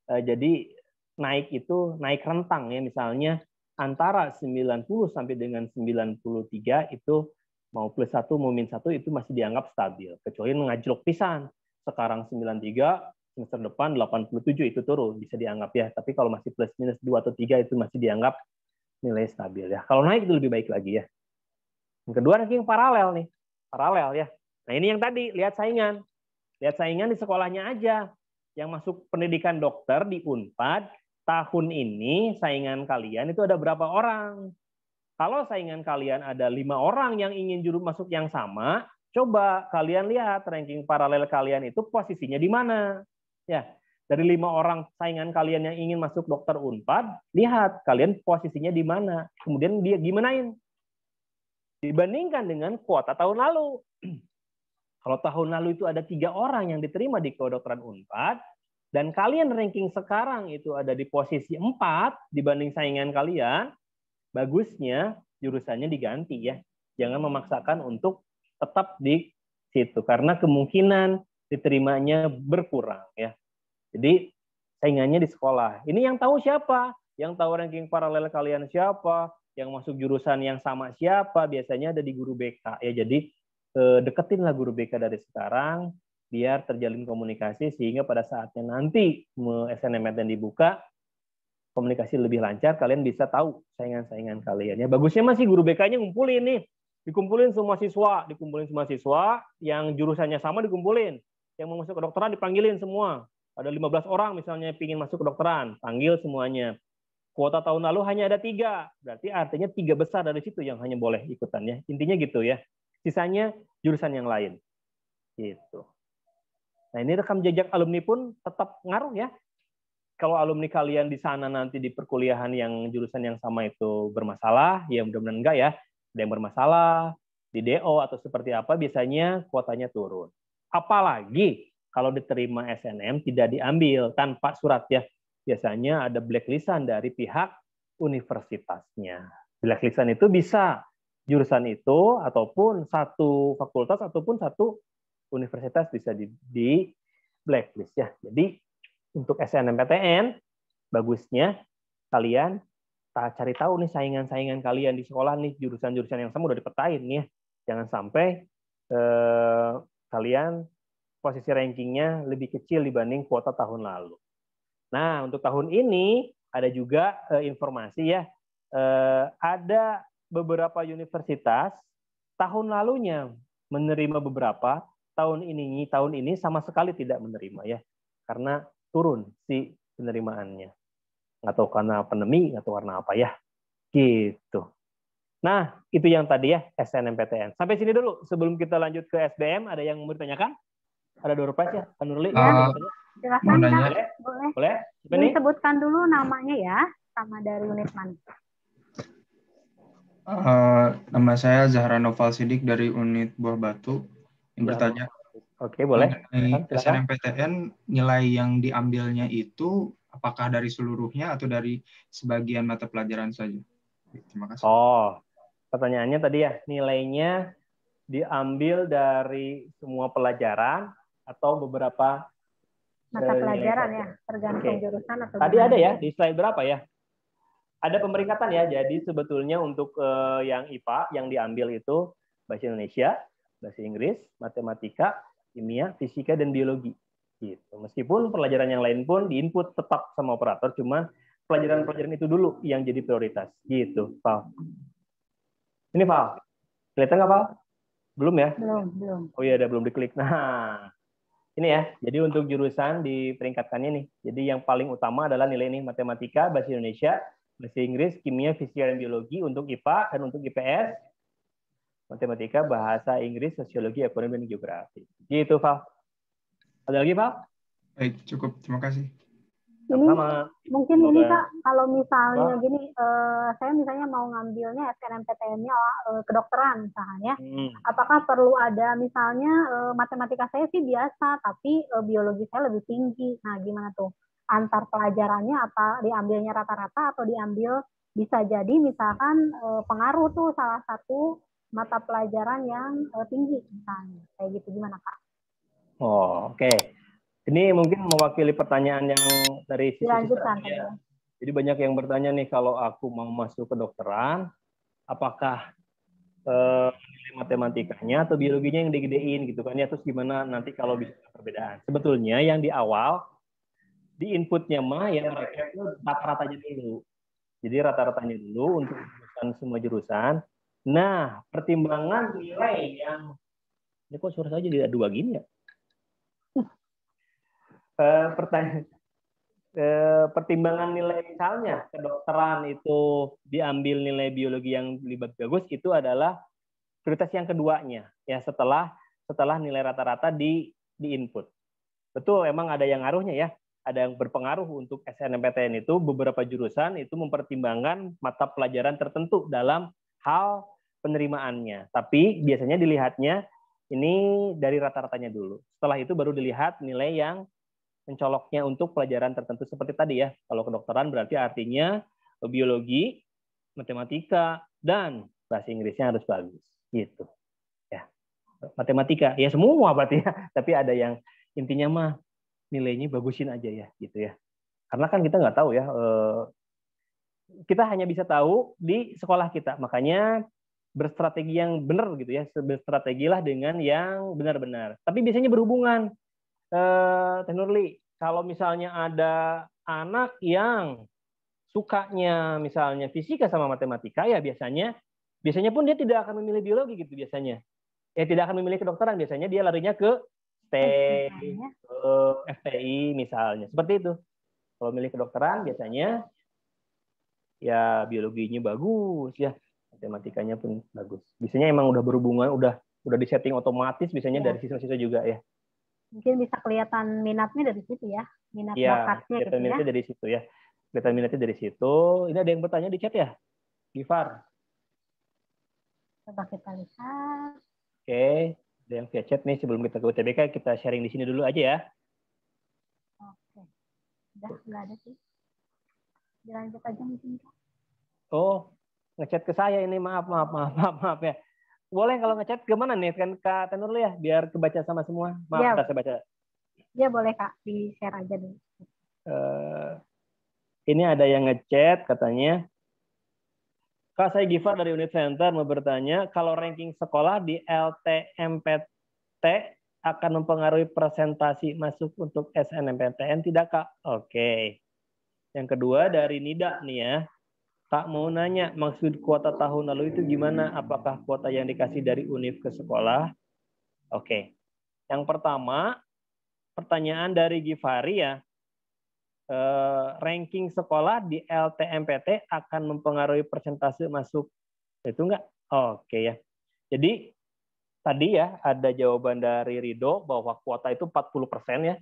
Jadi naik itu naik rentang ya, misalnya antara 90 sampai dengan 93 itu mau +1 mau -1 itu masih dianggap stabil. Kecuali ngajlok pisan. Sekarang 93, semester depan 87 itu turun, bisa dianggap ya. Tapi kalau masih +-2 atau 3 itu masih dianggap nilai stabil ya. Kalau naik itu lebih baik lagi ya. Yang kedua nanti yang paralel nih. Paralel ya. Nah, ini yang tadi, lihat saingan. Lihat saingan di sekolahnya aja. Yang masuk pendidikan dokter di Unpad, tahun ini saingan kalian itu ada berapa orang? Kalau saingan kalian ada 5 orang yang ingin masuk yang sama, coba kalian lihat ranking paralel kalian itu posisinya di mana. Ya, dari 5 orang saingan kalian yang ingin masuk dokter Unpad, lihat kalian posisinya di mana. Kemudian dia gimanain? Dibandingkan dengan kuota tahun lalu. Kalau tahun lalu itu ada 3 orang yang diterima di kedokteran Unpad, dan kalian ranking sekarang itu ada di posisi 4 dibanding saingan kalian, bagusnya jurusannya diganti ya. Jangan memaksakan untuk tetap di situ, karena kemungkinan diterimanya berkurang ya. Jadi saingannya di sekolah. Ini yang tahu siapa? Yang tahu ranking paralel kalian siapa? Yang masuk jurusan yang sama siapa? Biasanya ada di guru BK ya. Jadi deketinlah guru BK dari sekarang biar terjalin komunikasi sehingga pada saatnya nanti SNMPTN dibuka komunikasi lebih lancar, kalian bisa tahu saingan-saingan kalian ya. Bagusnya masih guru BK-nya ngumpulin nih. Dikumpulin semua siswa yang jurusannya sama dikumpulin. Yang mau masuk kedokteran dipanggilin semua. Ada 15 orang misalnya pingin masuk kedokteran, panggil semuanya. Kuota tahun lalu hanya ada 3, berarti artinya 3 besar dari situ yang hanya boleh ikutannya. Intinya gitu ya. Sisanya jurusan yang lain. Gitu. Nah, ini rekam jejak alumni pun tetap ngaruh ya. Kalau alumni kalian di sana nanti di perkuliahan yang jurusan yang sama itu bermasalah, ya mudah-mudahan enggak ya. Ada yang bermasalah, di DO atau seperti apa, biasanya kuotanya turun. Apalagi kalau diterima SNM tidak diambil tanpa surat ya. Biasanya ada blacklistan dari pihak universitasnya. Blacklistan itu bisa jurusan itu ataupun satu fakultas ataupun satu universitas bisa di blacklist ya. Jadi untuk SNMPTN bagusnya kalian cari tahu nih saingan-saingan kalian di sekolah nih, jurusan-jurusan yang sama udah dipetain nih ya. Jangan sampai kalian posisi rankingnya lebih kecil dibanding kuota tahun lalu. Nah, untuk tahun ini ada juga informasi ya, ada beberapa universitas tahun lalunya menerima beberapa, tahun ini sama sekali tidak menerima ya, karena turun si penerimaannya. Nggak tahu karena pandemi, nggak tahu karena apa ya, gitu. Nah, itu yang tadi ya SNMPTN. Sampai sini dulu sebelum kita lanjut ke SBM. Ada yang mau ditanyakan? Ada door prize ya, Pak Nurli? Silakan Kak. Boleh. Disebutkan dulu namanya ya, sama dari unit mana. Nama saya Zahra Noval Sidik dari unit Buah Batu. Yang bertanya. Oke, boleh. SNMPTN nilai yang diambilnya itu apakah dari seluruhnya atau dari sebagian mata pelajaran saja? Terima kasih. Oh, pertanyaannya tadi ya, nilainya diambil dari semua pelajaran atau beberapa mata pelajaran ya, tergantung jurusan atau tadi ada ya di slide berapa ya? Ada pemeringkatan ya. Jadi sebetulnya untuk yang IPA yang diambil itu bahasa Indonesia, bahasa Inggris, matematika, kimia, fisika, dan biologi. Gitu. Meskipun pelajaran yang lain pun diinput tetap sama operator, cuma pelajaran-pelajaran itu dulu yang jadi prioritas. Gitu, Val. Ini Val. Kelihatan nggak, Val? Belum ya? Belum. Oh iya, ada belum diklik. Nah, ini ya. Jadi untuk jurusan diperingkatkannya nih. Jadi yang paling utama adalah nilai ini matematika, bahasa Indonesia, bahasa Inggris, kimia, fisika, dan biologi untuk IPA dan untuk IPS. Matematika, bahasa Inggris, sosiologi, ekonomi, dan geografi. Gitu, Val. Ada lagi, Val? Baik, cukup. Terima kasih. Ini Sama. mungkin ini Semoga- Kak, kalau misalnya Apa? gini, saya misalnya mau ngambilnya SNMPTN-nya kedokteran misalnya, apakah perlu ada misalnya matematika saya sih biasa, tapi biologi saya lebih tinggi. Nah, gimana tuh? Antar pelajarannya apa diambilnya rata-rata atau diambil bisa jadi misalkan pengaruh tuh salah satu mata pelajaran yang tinggi misalnya. Kayak gitu gimana Kak? Oh, oke. Ini mungkin mewakili pertanyaan yang dari sisi Dilanjutkan ya. tadi. Jadi banyak yang bertanya nih, kalau aku mau masuk kedokteran, apakah nilai matematikanya atau biologinya yang digedein gitu kan ya, terus gimana nanti kalau bisa perbedaan. Sebetulnya yang di awal, di inputnya mah ya mereka itu rata-ratanya dulu. Jadi rata-ratanya dulu untuk jurusan semua jurusan. Nah, pertimbangan nilai yang, ini kok suara saya jadi dua gini ya? Pertimbangan nilai misalnya kedokteran itu diambil nilai biologi yang lebih bagus, itu adalah prioritas yang keduanya ya, setelah nilai rata-rata di input. Betul, emang ada yang ngaruhnya ya, ada yang berpengaruh untuk SNMPTN itu. Beberapa jurusan itu mempertimbangkan mata pelajaran tertentu dalam hal penerimaannya, tapi biasanya dilihatnya ini dari rata-ratanya dulu. Setelah itu baru dilihat nilai yang mencoloknya untuk pelajaran tertentu seperti tadi ya. Kalau kedokteran berarti artinya biologi, matematika, dan bahasa Inggrisnya harus bagus gitu ya. Matematika ya semua berarti ya, tapi ada yang intinya mah nilainya bagusin aja ya gitu ya. Karena kan kita nggak tahu ya, kita hanya bisa tahu di sekolah kita, makanya berstrategi yang benar gitu ya, berstrategilah dengan yang benar-benar. Tapi biasanya berhubungan. Teh Nurli, kalau misalnya ada anak yang sukanya misalnya fisika sama matematika, ya biasanya pun dia tidak akan memilih biologi gitu biasanya. Ya tidak akan memilih kedokteran, biasanya dia larinya ke FTI misalnya. Seperti itu. Kalau milih kedokteran biasanya ya biologinya bagus ya, matematikanya pun bagus. Biasanya emang udah berhubungan, udah disetting otomatis biasanya dari siswa-siswa juga ya. Mungkin bisa kelihatan minatnya dari situ ya, minat bakatnya gitu ya. Minatnya dari situ ya. Kelihatan minatnya dari situ. Ini ada yang bertanya di chat ya, Gifar. Coba kita lihat. Oke, ada yang via chat nih. Sebelum kita ke UTBK, kita sharing di sini dulu aja ya. Oke, udah nggak ada sih. Dilanjut aja mungkin. Oh, ngechat ke saya ini, maaf ya. Boleh kalau ngechat kemana nih kan Kak Tenur ya, biar kebaca sama semua. Maaf, ya. Saya baca. Ya boleh Kak, di share aja dulu. Ini ada yang ngechat katanya, Kak, saya Gifar dari Unit Center mau bertanya, kalau ranking sekolah di LTMPT akan mempengaruhi presentasi masuk untuk SNMPTN tidak Kak? Oke. Yang kedua dari Nida nih ya. Kak mau nanya, maksud kuota tahun lalu itu gimana? Apakah kuota yang dikasih dari univ ke sekolah? Oke. Yang pertama, pertanyaan dari Gifari ya. Ranking sekolah di LTMPT akan mempengaruhi persentase masuk. Itu enggak? Oke ya. Jadi, tadi ya ada jawaban dari Rido bahwa kuota itu 40% ya.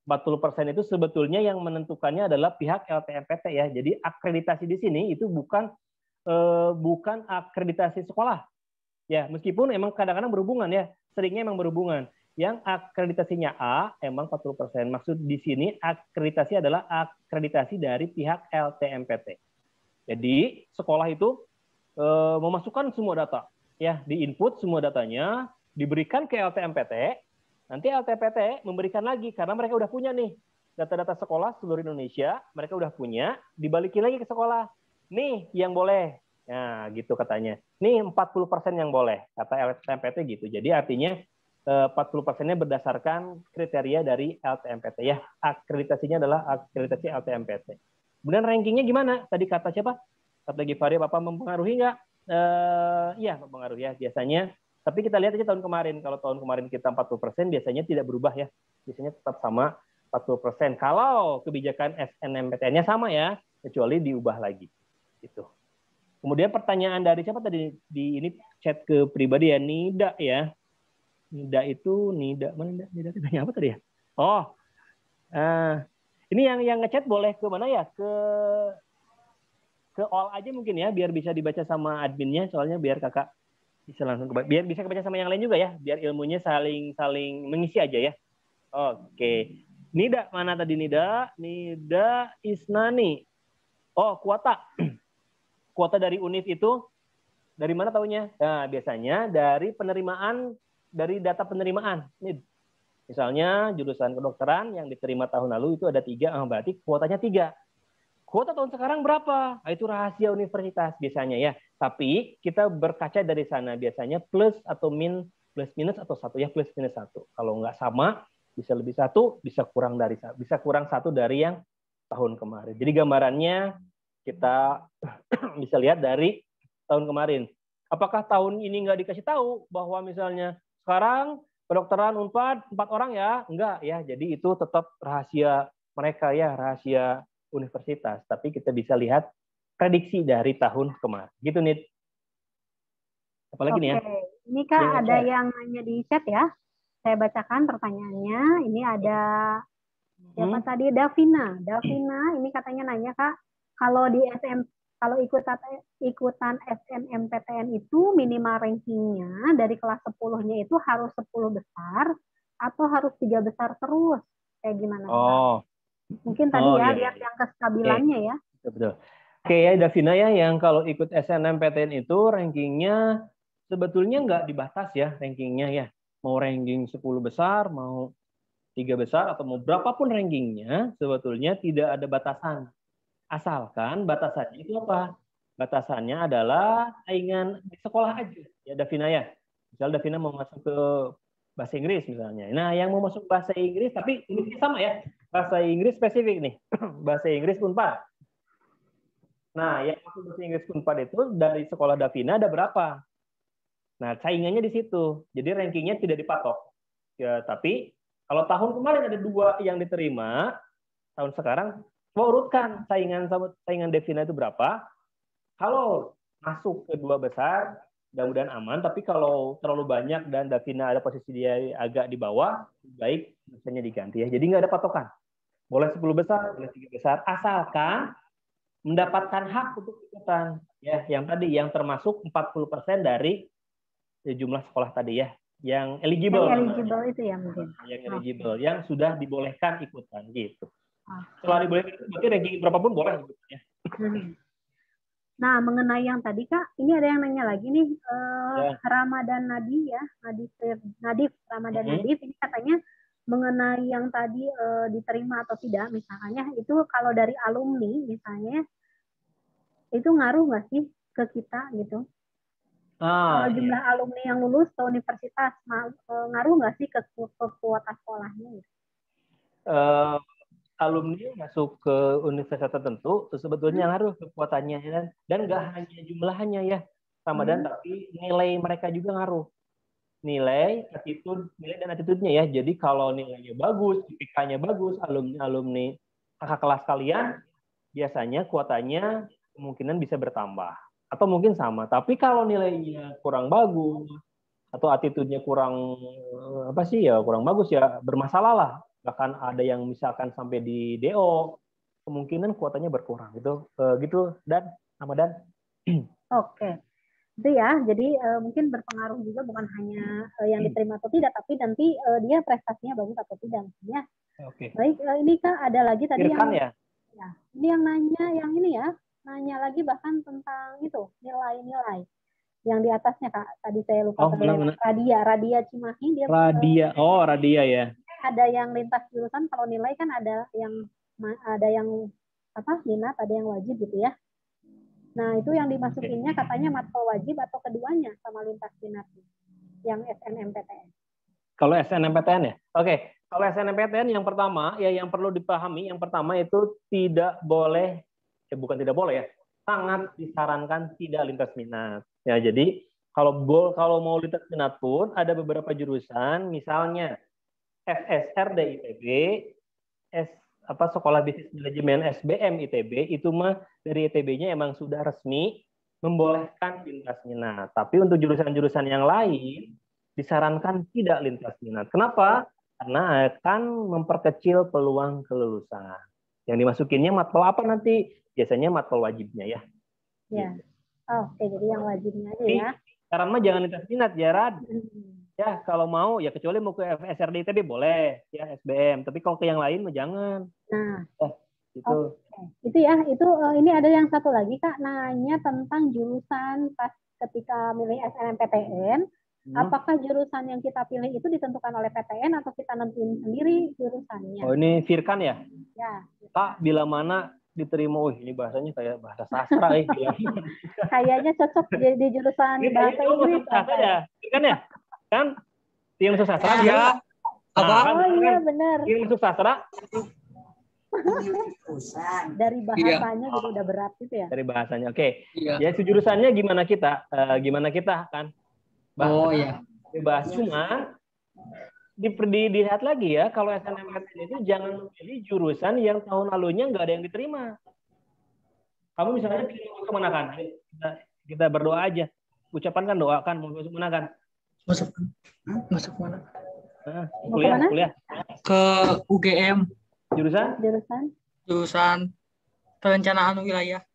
40% itu sebetulnya yang menentukannya adalah pihak LTMPT ya. Jadi akreditasi di sini itu bukan akreditasi sekolah. Ya, meskipun emang kadang-kadang berhubungan ya, seringnya emang berhubungan. Yang akreditasinya A emang 40%. Maksud di sini akreditasi adalah akreditasi dari pihak LTMPT. Jadi sekolah itu memasukkan semua data ya, di input semua datanya, diberikan ke LTMPT. Nanti LTMPT memberikan lagi karena mereka udah punya nih data-data sekolah seluruh Indonesia, mereka udah punya, dibalikin lagi ke sekolah. Nih yang boleh. Nah, gitu katanya. Nih 40% yang boleh, kata LTMPT gitu. Jadi artinya 40%-nya berdasarkan kriteria dari LTMPT ya. Akreditasinya adalah akreditasi LTMPT. Kemudian rankingnya gimana? Tadi kata siapa? Kata Gifari, Bapak mempengaruhi nggak? Iya, mempengaruhi ya biasanya. Tapi kita lihat aja tahun kemarin. Kalau tahun kemarin kita 40%, biasanya tidak berubah ya. Biasanya tetap sama 40%. Kalau kebijakan SNMPTN-nya sama ya, kecuali diubah lagi. Gitu. Kemudian pertanyaan dari siapa tadi? Di ini chat ke pribadi ya, Nida ya. Nida itu, Nida, mana Nida? Nida tanya apa tadi ya? Oh, Ini yang ngechat boleh ke mana ya? Ke all aja mungkin ya, biar bisa dibaca sama adminnya, soalnya biar kakak bisa langsung biar bisa kebaca sama yang lain juga ya, biar ilmunya saling mengisi aja ya. Oke. Nida, mana tadi Nida? Nida Isnani. Oh, kuota. Kuota dari UNIF itu dari mana taunya? Nah, biasanya dari penerimaan, dari data penerimaan. Nih, misalnya jurusan kedokteran yang diterima tahun lalu itu ada 3, berarti kuotanya 3. Kuota tahun sekarang berapa? Nah, itu rahasia universitas biasanya ya. Tapi kita berkaca dari sana, biasanya plus atau plus minus atau 1 ya, plus minus 1. Kalau nggak sama, bisa lebih 1, bisa kurang 1 dari yang tahun kemarin. Jadi gambarannya kita bisa lihat dari tahun kemarin. Apakah tahun ini nggak dikasih tahu bahwa misalnya sekarang kedokteran Unpad 4 orang ya? Enggak ya. Jadi itu tetap rahasia mereka ya, rahasia universitas. Tapi kita bisa lihat prediksi dari tahun kemarin. Gitu, Nid. Apalagi nih ya? Ini Kak ada yang nanya di chat ya. Saya bacakan pertanyaannya. Ini ada siapa tadi? Davina. Davina ini katanya nanya Kak, kalau di kalau ikutan SNMPTN itu minimal rankingnya dari kelas 10-nya itu harus 10 besar atau harus 3 besar terus? Kayak gimana? Oh. Mungkin tadi lihat yang kestabilannya ya. Betul. Oke ya Davina ya, yang kalau ikut SNMPTN itu rankingnya sebetulnya nggak dibatas ya rankingnya ya. Mau ranking 10 besar, mau 3 besar, atau mau berapapun rankingnya, sebetulnya tidak ada batasan. Asalkan batasannya itu apa? Batasannya adalah saingan di sekolah aja ya Davina ya. Misal Davina mau masuk ke bahasa Inggris misalnya. Nah, yang mau masuk bahasa Inggris tapi ini sama ya. Bahasa Inggris spesifik nih. Bahasa Inggris Unpad. Nah, yang masuk bahasa Inggris Unpad itu dari sekolah Davina ada berapa? Nah, saingannya di situ. Jadi rankingnya tidak dipatok. Ya, tapi kalau tahun kemarin ada 2 yang diterima, tahun sekarang mau urutkan saingan Davina itu berapa. Kalau masuk ke 2 besar, mudah-mudahan aman. Tapi kalau terlalu banyak dan Davina ada posisi dia agak di bawah, baik misalnya diganti ya. Jadi nggak ada patokan. Boleh 10 besar, boleh 3 besar, asalkan mendapatkan hak untuk ikutan. Ya, yang tadi yang termasuk 40% dari jumlah sekolah tadi ya, yang eligible. Yang eligible itu ya mungkin. Yang eligible, yang sudah dibolehkan ikutan gitu. Setelah dibolehkan berarti ranking berapapun boleh ya. Nah, mengenai yang tadi Kak, ini ada yang nanya lagi nih, Ramadan Nadi ya, Nadif Ramadan Nadif, ini katanya mengenai yang tadi diterima atau tidak, misalnya itu kalau dari alumni misalnya, itu ngaruh nggak sih ke kita gitu? Kalau jumlah alumni yang lulus ke universitas, ngaruh nggak sih ke kuota sekolahnya? Alumni masuk ke universitas tertentu sebetulnya ngaruh kekuatannya dan nggak hanya jumlahnya ya Ramadan, tapi nilai mereka juga ngaruh, nilai dan attitude-nya ya. Jadi kalau nilainya bagus, IPK-nya bagus, alumni kakak kelas kalian biasanya kuotanya kemungkinan bisa bertambah atau mungkin sama. Tapi kalau nilainya kurang bagus atau attitude-nya kurang kurang bagus ya bermasalah lah. Bahkan ada yang misalkan sampai di DO, kemungkinan kuotanya berkurang gitu dan Ramadan. Oke. Itu ya, jadi mungkin berpengaruh juga bukan hanya yang diterima atau tidak, tapi nanti dia prestasinya bagus atau tidak ya. Oke. Baik, ini Kak ada lagi tadi Irkan, yang ya, ini yang nanya yang ini ya, nanya lagi bahkan tentang itu nilai-nilai yang di atasnya Kak. Tadi saya lupa Radia Cimahi dia. Radia ya. Ada yang lintas jurusan, kalau nilai kan ada yang minat, ada yang wajib gitu ya. Nah, itu yang dimasukinnya katanya matkul wajib atau keduanya sama lintas minat yang SNMPTN. Kalau SNMPTN ya? Oke. Kalau SNMPTN yang pertama ya yang perlu dipahami, yang pertama itu tidak boleh, bukan tidak boleh ya, sangat disarankan tidak lintas minat. Ya, jadi kalau mau lintas minat pun ada beberapa jurusan, misalnya SSRD ITB, Sekolah Bisnis Manajemen SBM ITB, itu mah dari ITB-nya emang sudah resmi membolehkan lintas minat. Tapi untuk jurusan-jurusan yang lain disarankan tidak lintas minat. Kenapa? Karena akan memperkecil peluang kelulusan. Yang dimasukinnya matkul apa nanti? Biasanya matkul wajibnya ya. Ya. Oh, oke, jadi yang wajibnya aja Jadi, ya. saran mah jangan lintas minat ya, Rad. Hmm. Ya, kalau mau ya kecuali mau ke SRD ITB boleh ya SBM, tapi kalau ke yang lain mah jangan. Nah, Gitu. itu ya, itu ini ada yang satu lagi Kak, nanya tentang jurusan pas ketika milih SNMPTN. Apakah jurusan yang kita pilih itu ditentukan oleh PTN atau kita nentuin sendiri jurusannya? Oh, ini Firkan ya? Ya. Kak, bila mana diterima? Ini bahasanya kayak bahasa sastra Kayaknya cocok jadi jurusan bahasa Inggris. Sastra ya? Kan ya? Kan? Yang masuk sastra ya. Apa? Oh iya benar. Yang masuk sastra dari bahasanya gitu udah berat gitu ya. Dari bahasanya. Oke. Iya. Ya jurusannya gimana kita? Gimana kita kan? Oh iya. Bebas, cuma dilihat lagi ya, kalau SNMPTN itu jangan memilih jurusan yang tahun lalunya nggak ada yang diterima. Kamu misalnya pilih masuk mana kan? Kita berdoa aja. Ucapan kan doakan mau masuk mana kan? Masuk mana? Kuliah. Ke UGM. Jurusan Perencanaan wilayah.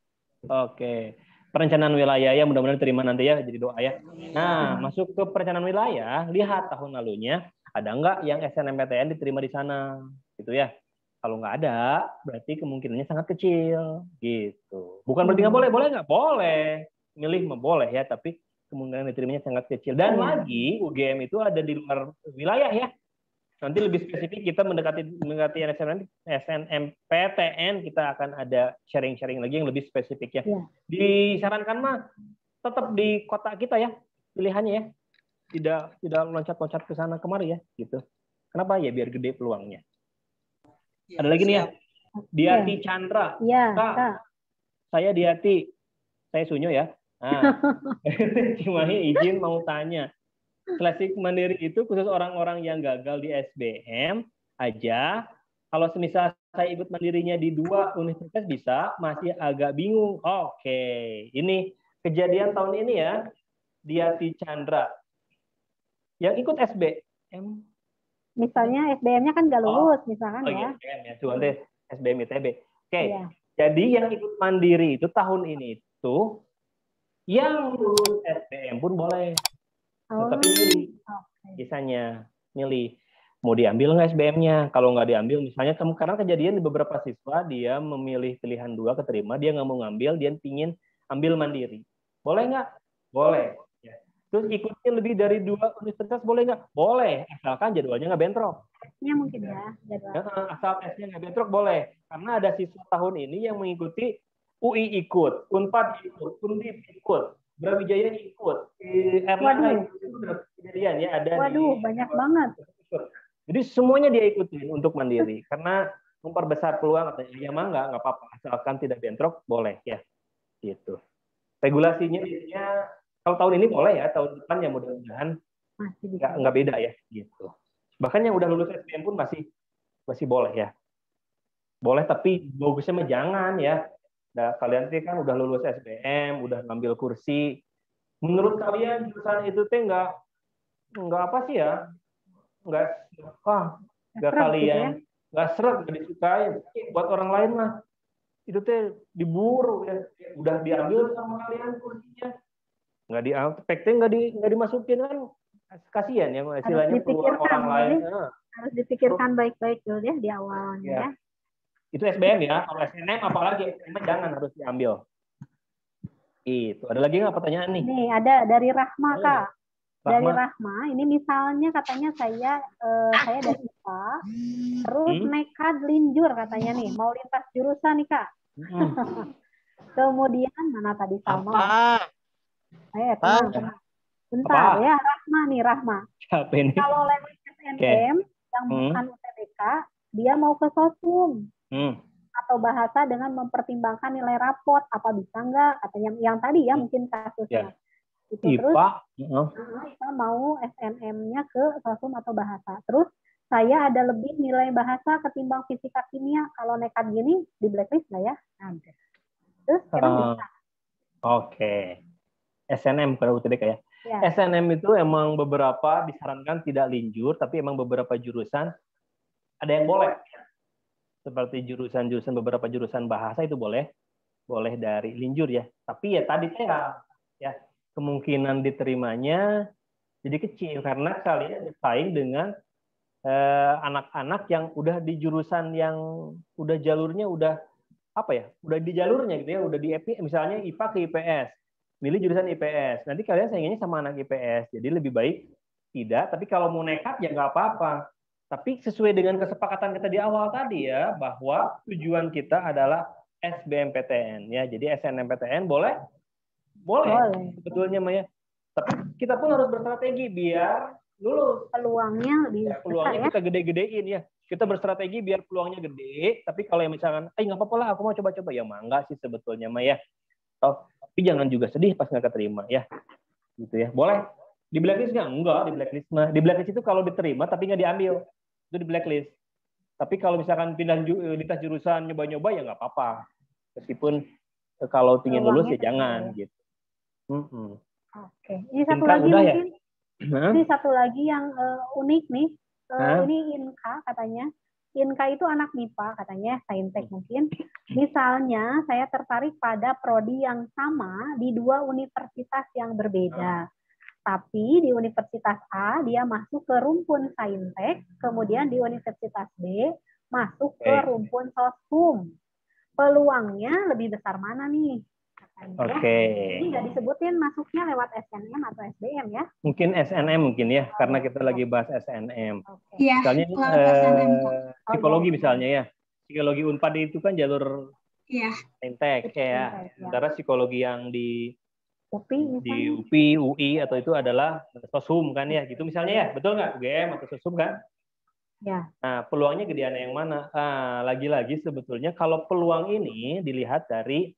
Oke. Perencanaan wilayah ya, mudah-mudahan terima nanti ya, jadi doa ya. Nah, masuk ke perencanaan wilayah, lihat tahun lalunya ada nggak yang SNMPTN diterima di sana, gitu ya. Kalau nggak ada, berarti kemungkinannya sangat kecil, gitu. Bukan berarti nggak boleh, nggak boleh. Milih mah boleh ya, tapi kemungkinan diterimanya sangat kecil. Dan lagi UGM itu ada di luar wilayah ya. Nanti lebih spesifik kita mendekati SNMPTN, kita akan ada sharing-sharing lagi yang lebih spesifik ya. Disarankan mah tetap di kota kita ya pilihannya ya. Tidak loncat-loncat ke sana kemari ya gitu. Kenapa ya? Biar gede peluangnya. Ada lagi nih ya. Diati Chandra. Iya, Kak. Saya Diati. Saya Sunyo ya. Nah. Cimahi izin mau tanya. Seleksi mandiri itu khusus orang-orang yang gagal di SBM aja. Kalau semisal saya ikut mandirinya di 2 universitas bisa, masih agak bingung. Oke, ini kejadian tahun ini ya, Diati Chandra. Yang ikut SBM. Misalnya SBM-nya kan nggak lulus, misalkan ya. SBM ya, cuma deh SBM ITB. Oke, jadi yang ikut mandiri itu tahun ini itu, yang lulus SBM pun boleh. Tapi milih, biasanya milih mau diambil nggak SBM-nya. Kalau nggak diambil, misalnya karena kejadian di beberapa siswa dia memilih pilihan 2 keterima, dia nggak mau ngambil, dia pingin ambil mandiri. Boleh nggak? Boleh. Ya. Terus ikutnya lebih dari 2 universitas boleh nggak? Boleh, asalkan jadwalnya nggak bentrok. Ya mungkin ya. Asal tesnya nggak bentrok boleh. Karena ada siswa tahun ini yang mengikuti UI ikut, Unpad ikut, Undip ikut. Brawijaya ikut, Erlangga ikut, kejadian ya ada. Waduh, banyak banget. Jadi semuanya dia ikutin untuk mandiri karena memperbesar peluang. Ya mah nggak apa-apa, asalkan tidak bentrok boleh ya, gitu. Regulasinya biasanya kalau tahun ini boleh ya, tahun depan ya mudah-mudahan nggak beda ya, gitu. Bahkan yang udah lulus SBM pun masih boleh ya, boleh tapi bagusnya mah jangan ya. Nah, kalian kan udah lulus SBM, udah ngambil kursi. Menurut kalian jurusan itu teh nggak apa sih ya? Nggak kalian nggak seret, nggak disukai. Buat orang lain mah itu teh diburu ya. Udah diambil sama kalian kursinya, nggak diambil, nggak dimasukin kan kasihan ya, istilahnya peluang orang lain. Harus dipikirkan baik-baik dulu ya di awalnya ya. Itu SBM ya, kalau SNM apalagi SNM jangan harus diambil. Itu ada lagi nggak pertanyaan nih? Nih ada dari Rahma Kak. Dari Rahma, ini misalnya katanya saya dari IPA, terus nekat linjur katanya nih, mau lintas jurusan nih Kak. Kemudian mana tadi Salma? Tenang. Bentar ya Rahma. Siapa ini? Kalau lewat SNM yang bukan UTBK, dia mau ke Sosum. Atau bahasa dengan mempertimbangkan nilai rapot, apa bisa nggak? Katanya yang tadi ya mungkin kasusnya. Itu terus kita mau SNM-nya ke Sosum atau bahasa. Terus saya ada lebih nilai bahasa ketimbang fisika kimia. Kalau nekat gini di blacklist nggak ya? Ada. Terus sekarang bisa. Oke. SNM pada UTBK ya. SNM itu emang beberapa disarankan tidak linjur, tapi emang beberapa jurusan ada yang boleh. seperti beberapa jurusan bahasa itu boleh dari linjur ya. Tapi ya tadi ya kemungkinan diterimanya jadi kecil karena kalian bersaing dengan anak-anak yang udah di jurusan yang udah jalurnya udah di jalurnya gitu ya, udah di misalnya IPA ke IPS, milih jurusan IPS. Nanti kalian saingannya sama anak IPS. Jadi lebih baik tidak, tapi kalau mau nekat ya nggak apa-apa. Tapi sesuai dengan kesepakatan kita di awal tadi ya, bahwa tujuan kita adalah SBMPTN ya. Jadi SNMPTN boleh sebetulnya Maya. Tapi kita pun harus berstrategi biar lulus. Peluangnya lebih peluangnya besar, kita gede-gedein ya. Kita berstrategi biar peluangnya gede. Tapi kalau yang misalkan, nggak apa-apa lah, aku mau coba-coba ya, enggak sih sebetulnya Maya. Tapi jangan juga sedih pas nggak keterima ya. Gitu ya. Boleh di blacklist nggak? Enggak, di blacklist mah. Di blacklist itu kalau diterima tapi nggak diambil, itu di blacklist. Tapi kalau misalkan pindah lintas jurusan nyoba-nyoba ya nggak apa-apa. Meskipun kalau ingin lulus ya jangan gitu. Oke. Ini satu lagi udah mungkin. Ya? Ini satu lagi yang unik nih. Ini Inka katanya. Inka itu anak MIPA katanya, Saintek mungkin. Misalnya saya tertarik pada prodi yang sama di dua universitas yang berbeda. Tapi di Universitas A dia masuk ke rumpun Saintek, kemudian di Universitas B masuk ke rumpun Soshum. Peluangnya lebih besar mana nih? Ini nggak disebutin masuknya lewat SNM atau SBM ya? Mungkin SNM mungkin ya, karena kita lagi bahas SNM. Iya. Misalnya psikologi misalnya ya, psikologi Unpad itu kan jalur Saintek ya. Sementara psikologi yang di UPI, UI atau itu adalah Soshum kan ya, gitu misalnya ya, betul nggak? UGM atau Soshum kan? Ya. Nah, peluangnya gedean yang mana? Lagi-lagi sebetulnya kalau peluang ini dilihat dari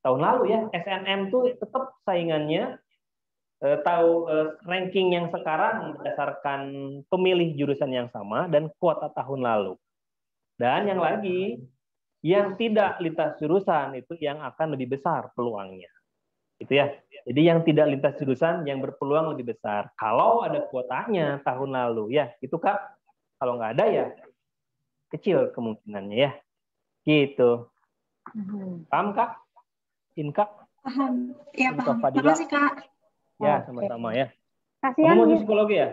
tahun lalu ya, SNM tuh tetap saingannya ranking yang sekarang berdasarkan pemilih jurusan yang sama dan kuota tahun lalu. Dan yang tidak lintas jurusan itu yang akan lebih besar peluangnya. Itu ya. Jadi yang tidak lintas jurusan yang berpeluang lebih besar. Kalau ada kuotanya tahun lalu ya, itu Kak. Kalau nggak ada ya kecil kemungkinannya ya. Gitu. Paham Kak? Inka? Paham. Iya paham. Fadila. Makasih Kak. Ya, sama-sama ya. Kasihan Kamu mau nih. psikologi ya?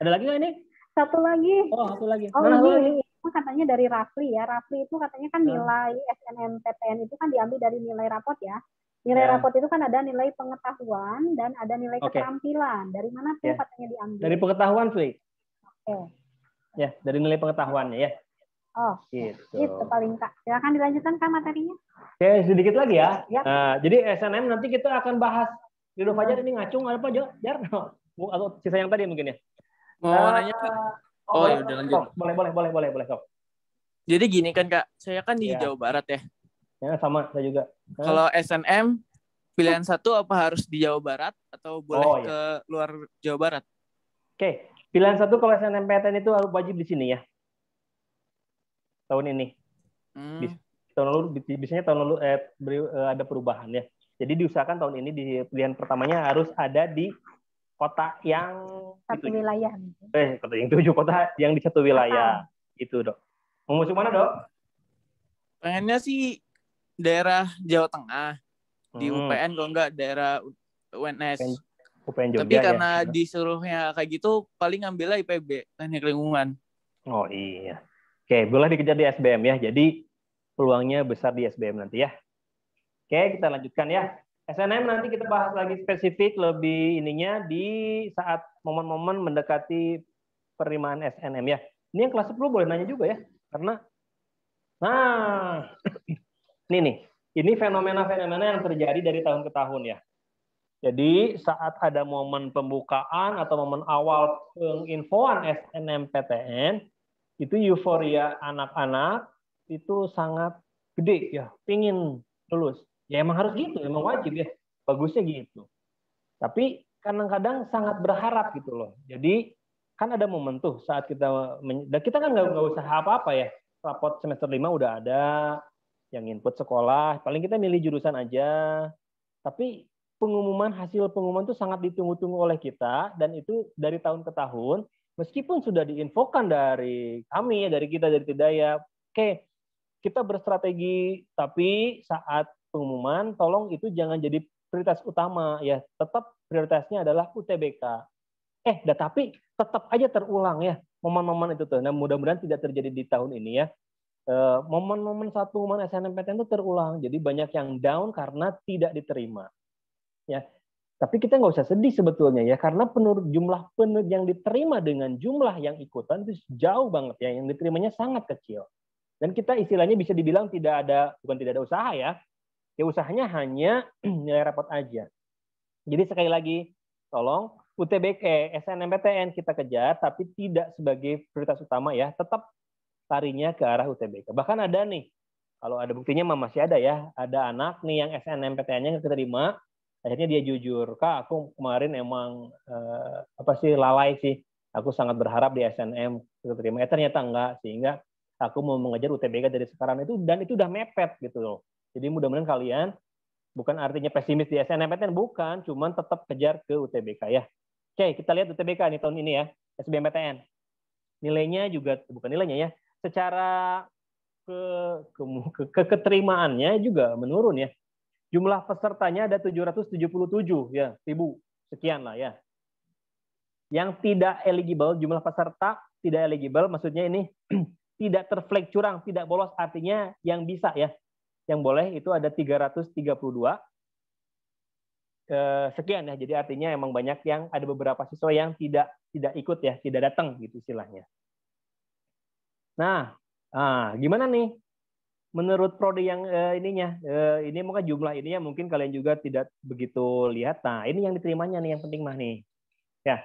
Ada lagi nggak ini? Satu lagi. Satu lagi. Oh, ini katanya dari Rafli ya. Rafli itu katanya kan nilai SNMPTN itu kan diambil dari nilai rapot ya. Nilai rapot itu kan ada nilai pengetahuan dan ada nilai keterampilan. Dari mana tuh katanya diambil? Dari pengetahuan, Fli. Oke. Ya, dari nilai pengetahuannya ya. Oh, gitu paling Kak. Silakan dilanjutkan Kak materinya. Oke, sedikit lagi ya. Yap. Jadi SNM nanti kita akan bahas. Ridho Fajar ini ngacung apa Jar? Atau sisa yang tadi mungkin ya? Mau nanya Kak? Oh ya udah lanjut. Boleh Kak. Jadi gini kan Kak, saya kan di Jawa Barat ya. Ya sama, saya juga. Kalau SNM pilihan satu apa harus di Jawa Barat atau boleh ke luar Jawa Barat? Oke, pilihan satu kalau SNMPTN itu harus wajib di sini ya. Tahun ini. Tahun lalu biasanya tahun lalu ada perubahan ya. Jadi diusahakan tahun ini di pilihan pertamanya harus ada di kota yang satu wilayah. Kota yang 7 kota yang di satu wilayah. Itu, Dok. Mau masuk mana, Dok? Pengennya sih daerah Jawa Tengah. Di UPN kalau enggak daerah UNS. UPN Jogja. Tapi karena disuruhnya kayak gitu paling ngambilnya IPB, Teknik Lingkungan. Oh iya. Oke, boleh dikejar di SBM ya. Jadi peluangnya besar di SBM nanti ya. Oke, kita lanjutkan ya. SNM nanti kita bahas lagi spesifik lebih ininya di saat momen-momen mendekati penerimaan SNM ya. Ini yang kelas 10 boleh nanya juga ya. Karena ini fenomena-fenomena yang terjadi dari tahun ke tahun ya. Jadi saat ada momen pembukaan atau momen awal penginfoan SNMPTN, itu euforia anak-anak itu sangat gede ya, pingin lulus. Ya emang harus gitu, emang wajib ya. Bagusnya gitu. Tapi kadang-kadang sangat berharap gitu loh. Jadi kan ada momen tuh saat kita kan nggak usah apa-apa ya. Rapot semester 5 udah ada, yang input sekolah, paling kita milih jurusan aja. Tapi hasil pengumuman itu sangat ditunggu-tunggu oleh kita, dan itu dari tahun ke tahun, meskipun sudah diinfokan dari kami, dari kita, dari Tidaya, Oke, kita berstrategi, tapi saat pengumuman, tolong itu jangan jadi prioritas utama ya. Tetap prioritasnya adalah UTBK. Tapi tetap aja terulang ya momen-momen itu tuh. Nah, mudah-mudahan tidak terjadi di tahun ini ya. Momen-momen saat pengumuman SNMPTN itu terulang. Jadi banyak yang down karena tidak diterima. Ya. Tapi kita nggak usah sedih sebetulnya ya, karena jumlah penurut yang diterima dengan jumlah yang ikutan itu jauh banget ya, yang diterimanya sangat kecil. Dan kita istilahnya bisa dibilang bukan tidak ada usaha ya, usahanya hanya nilai rapot aja. Jadi sekali lagi, tolong UTBK, SNMPTN kita kejar, tapi tidak sebagai prioritas utama ya, tetap larinya ke arah UTBK. Bahkan ada nih, kalau ada buktinya masih ada ya, ada anak nih yang SNMPTN-nya nggak keterima, akhirnya dia jujur, Kak, aku kemarin emang lalai sih. Aku sangat berharap di SNM keterima. Ternyata enggak, sehingga aku mau mengejar UTBK dari sekarang itu, dan itu udah mepet gitu loh. Jadi mudah-mudahan kalian bukan artinya pesimis di SNMPTN, bukan, cuman tetap kejar ke UTBK ya. Oke, kita lihat UTBK nih tahun ini ya, SBMPTN. Nilainya juga bukan nilainya ya, secara keterimaannya juga menurun ya. Jumlah pesertanya ada 777 ya, 1000 sekian lah ya. Yang tidak eligible, jumlah peserta tidak eligible, maksudnya ini tidak terflag curang, tidak bolos, artinya yang bisa ya. Yang boleh itu ada 332 sekian ya. Jadi artinya emang banyak yang ada beberapa siswa yang tidak ikut ya, tidak datang gitu istilahnya. Nah, gimana nih? Menurut prodi yang ini mungkin jumlah ininya mungkin kalian juga tidak begitu lihat. Nah, ini yang diterimanya nih yang penting mah nih. Ya.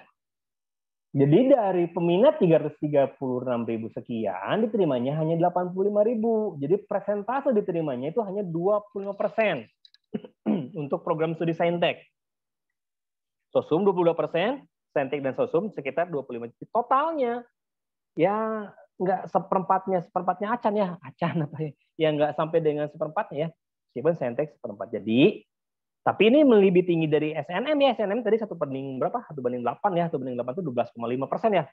Jadi dari peminat 336.000 sekian, diterimanya hanya 85.000. Jadi persentase diterimanya itu hanya 25% untuk program studi Saintek. Sosum 22%, Saintek dan Sosum sekitar 25%. Totalnya ya nggak seperempatnya acan ya, ya nggak sampai dengan seperempatnya ya, meskipun Saintek seperempat. Jadi tapi ini lebih tinggi dari SNM ya. SNM tadi 1/8 ya, 1/8 itu 12,5% ya.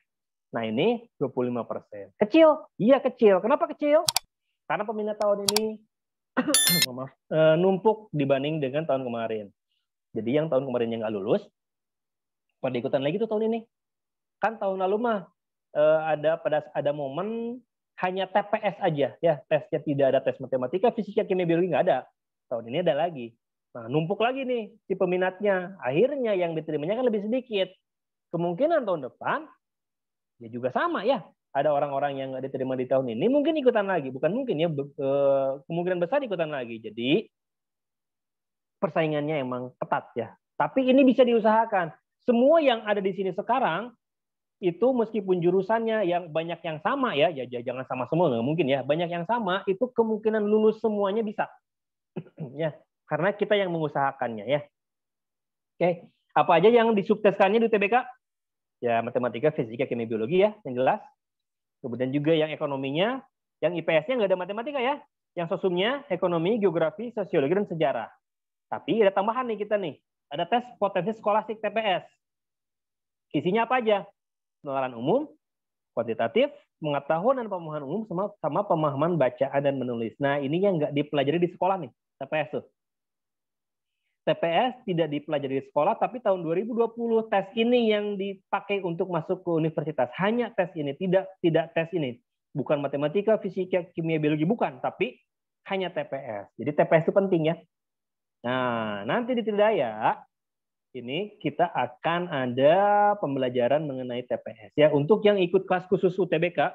Nah ini 25%. Kecil, iya kecil. Kenapa kecil? Karena peminat tahun ini numpuk dibanding dengan tahun kemarin. Jadi yang tahun kemarin yang nggak lulus pada ikutan lagi tuh tahun ini. Kan tahun lalu mah ada momen hanya TPS aja ya, tesnya tidak ada tes matematika, fisika, kimia, biologi nggak ada. Tahun ini ada lagi. Nah, numpuk lagi nih si peminatnya. Akhirnya yang diterimanya kan lebih sedikit. Kemungkinan tahun depan ya juga sama ya. Ada orang-orang yang nggak diterima di tahun ini mungkin ikutan lagi. Bukan mungkin ya, kemungkinan besar ikutan lagi. Jadi persaingannya emang ketat ya. Tapi ini bisa diusahakan. Semua yang ada di sini sekarang itu meskipun jurusannya yang banyak yang sama ya jangan sama semua, nggak mungkin ya. Banyak yang sama, itu kemungkinan lulus semuanya bisa. Ya, karena kita yang mengusahakannya ya. Oke, apa aja yang disubteskannya di UTBK? Ya matematika, fisika, kimia, biologi ya, yang jelas. Kemudian juga yang ekonominya, yang IPS-nya nggak ada matematika ya. Yang sosumnya ekonomi, geografi, sosiologi, dan sejarah. Tapi ada tambahan nih kita nih. Ada tes potensi skolastik TPS. Isinya apa aja? Pengenalan umum, kuantitatif, pengetahuan dan pemahaman umum, sama pemahaman bacaan dan menulis. Nah ini yang nggak dipelajari di sekolah nih, TPS tuh. TPS tidak dipelajari di sekolah, tapi tahun 2020 tes ini yang dipakai untuk masuk ke universitas. Hanya tes ini, tidak tes ini. Bukan matematika, fisika, kimia, biologi, bukan. Tapi hanya TPS. Jadi TPS itu penting ya. Nah, nanti di Tridaya, ini kita akan ada pembelajaran mengenai TPS. Ya, untuk yang ikut kelas khusus UTBK,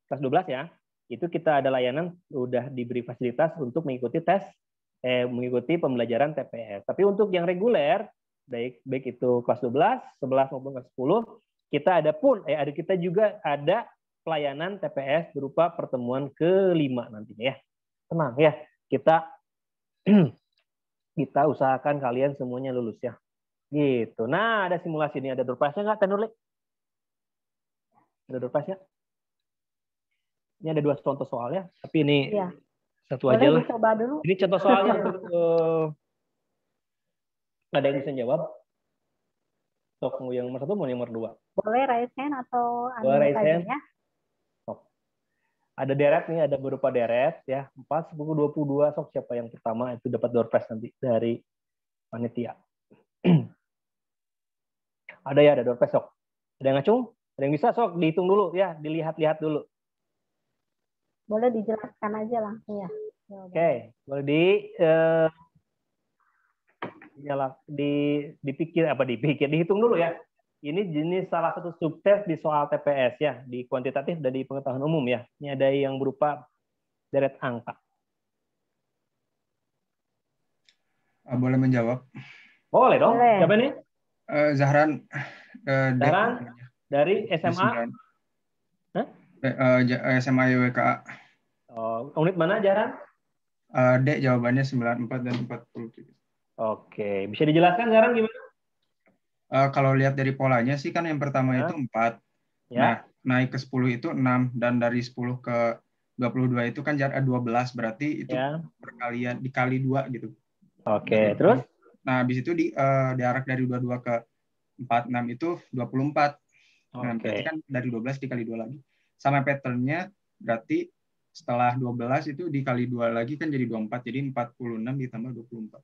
kelas 12 ya, itu kita ada layanan, udah diberi fasilitas untuk mengikuti mengikuti pembelajaran TPS. Tapi untuk yang reguler, baik itu kelas 12, 11 maupun kelas 10, kita juga ada pelayanan TPS berupa pertemuan ke-5 nantinya ya. Tenang ya, kita usahakan kalian semuanya lulus ya. Gitu. Nah, ada simulasi ini, ada door prize-nya nggak, Tenurli? Ada door prize-nya? Ini ada 2 contoh soalnya, tapi ini ya. Satu Boleh aja lah. dicoba dulu. Ini contoh soalnya untuk ada yang bisa jawab. Sok mau yang nomor 1 mau yang nomor 2? Boleh raise hand atau Boleh raise saja hand. ya. Ada deret nih, ada berupa deret ya. 4, 10, 22. Sok siapa yang pertama itu dapat door prize nanti dari panitia. Ada ya, ada door prize sok. Ada yang ngacung? Ada yang bisa sok dihitung dulu ya, dilihat-lihat dulu. Boleh dijelaskan aja langsung ya. Oke, boleh dihitung dulu ya. Ini jenis salah satu subtes di soal TPS ya, di kuantitatif dan di pengetahuan umum ya. Ini ada yang berupa deret angka. Boleh menjawab? Boleh dong. Boleh. Siapa ini? Zahran. Zahran dari SMA? SMA YWKA. Unit mana, Zahran? D jawabannya 94 dan 47. Oke, bisa dijelaskan Zahran gimana? Kalau lihat dari polanya sih kan yang pertama itu 4. Ya. Nah, naik ke 10 itu 6 dan dari 10 ke 22 itu kan jarak 12, berarti itu perkalian dikali 2 gitu. Oke, terus? Nah, habis itu diarak dari 22 ke 46 itu 24. Nah, berarti kan dari 12 dikali 2 lagi. Sama pattern-nya berarti setelah 12 itu dikali 2 lagi kan jadi 24. Jadi 46 ditambah 24.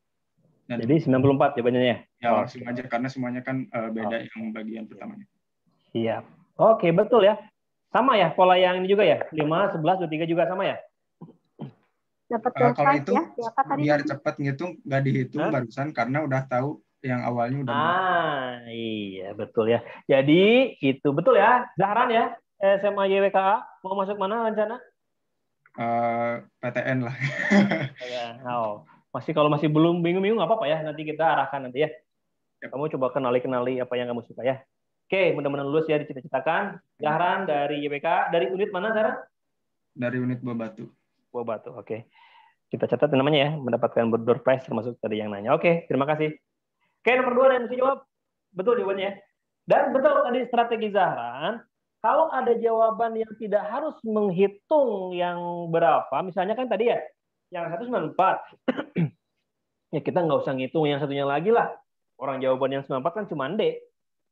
Dan jadi 94 jawabannya ya? Ya, langsung aja karena semuanya kan beda yang bagian pertamanya. Iya. Oke, betul ya. Sama ya pola yang ini juga ya? 5, 11, 23 juga sama ya? Dapat kalau itu ya? Siapa tadi? Biar cepat ngitung, nggak dihitung barusan karena udah tahu yang awalnya udah. Iya betul ya. Jadi itu betul ya, Zahran ya, SMA YWKA mau masuk mana rencana? PTN lah. Kalau masih belum bingung-bingung nggak apa-apa ya, nanti kita arahkan nanti ya. Kamu coba kenali apa yang kamu suka ya. Oke, mudah-mudahan lulus ya, dicita-citakan. Zahran dari YWK, dari unit mana Zahran? Dari unit Buah Batu. Buah Batu, oke. Kita catat namanya ya, mendapatkan door prize termasuk tadi yang nanya. Oke, terima kasih. Oke, nomor 2 ada yang bisa jawab? Betul jawabannya. Dan betul tadi strategi Zahran, kalau ada jawaban yang tidak harus menghitung yang berapa, misalnya kan tadi ya, yang 194. Ya kita nggak usah ngitung yang satunya lagi lah. Orang jawaban yang 94 kan cuma D.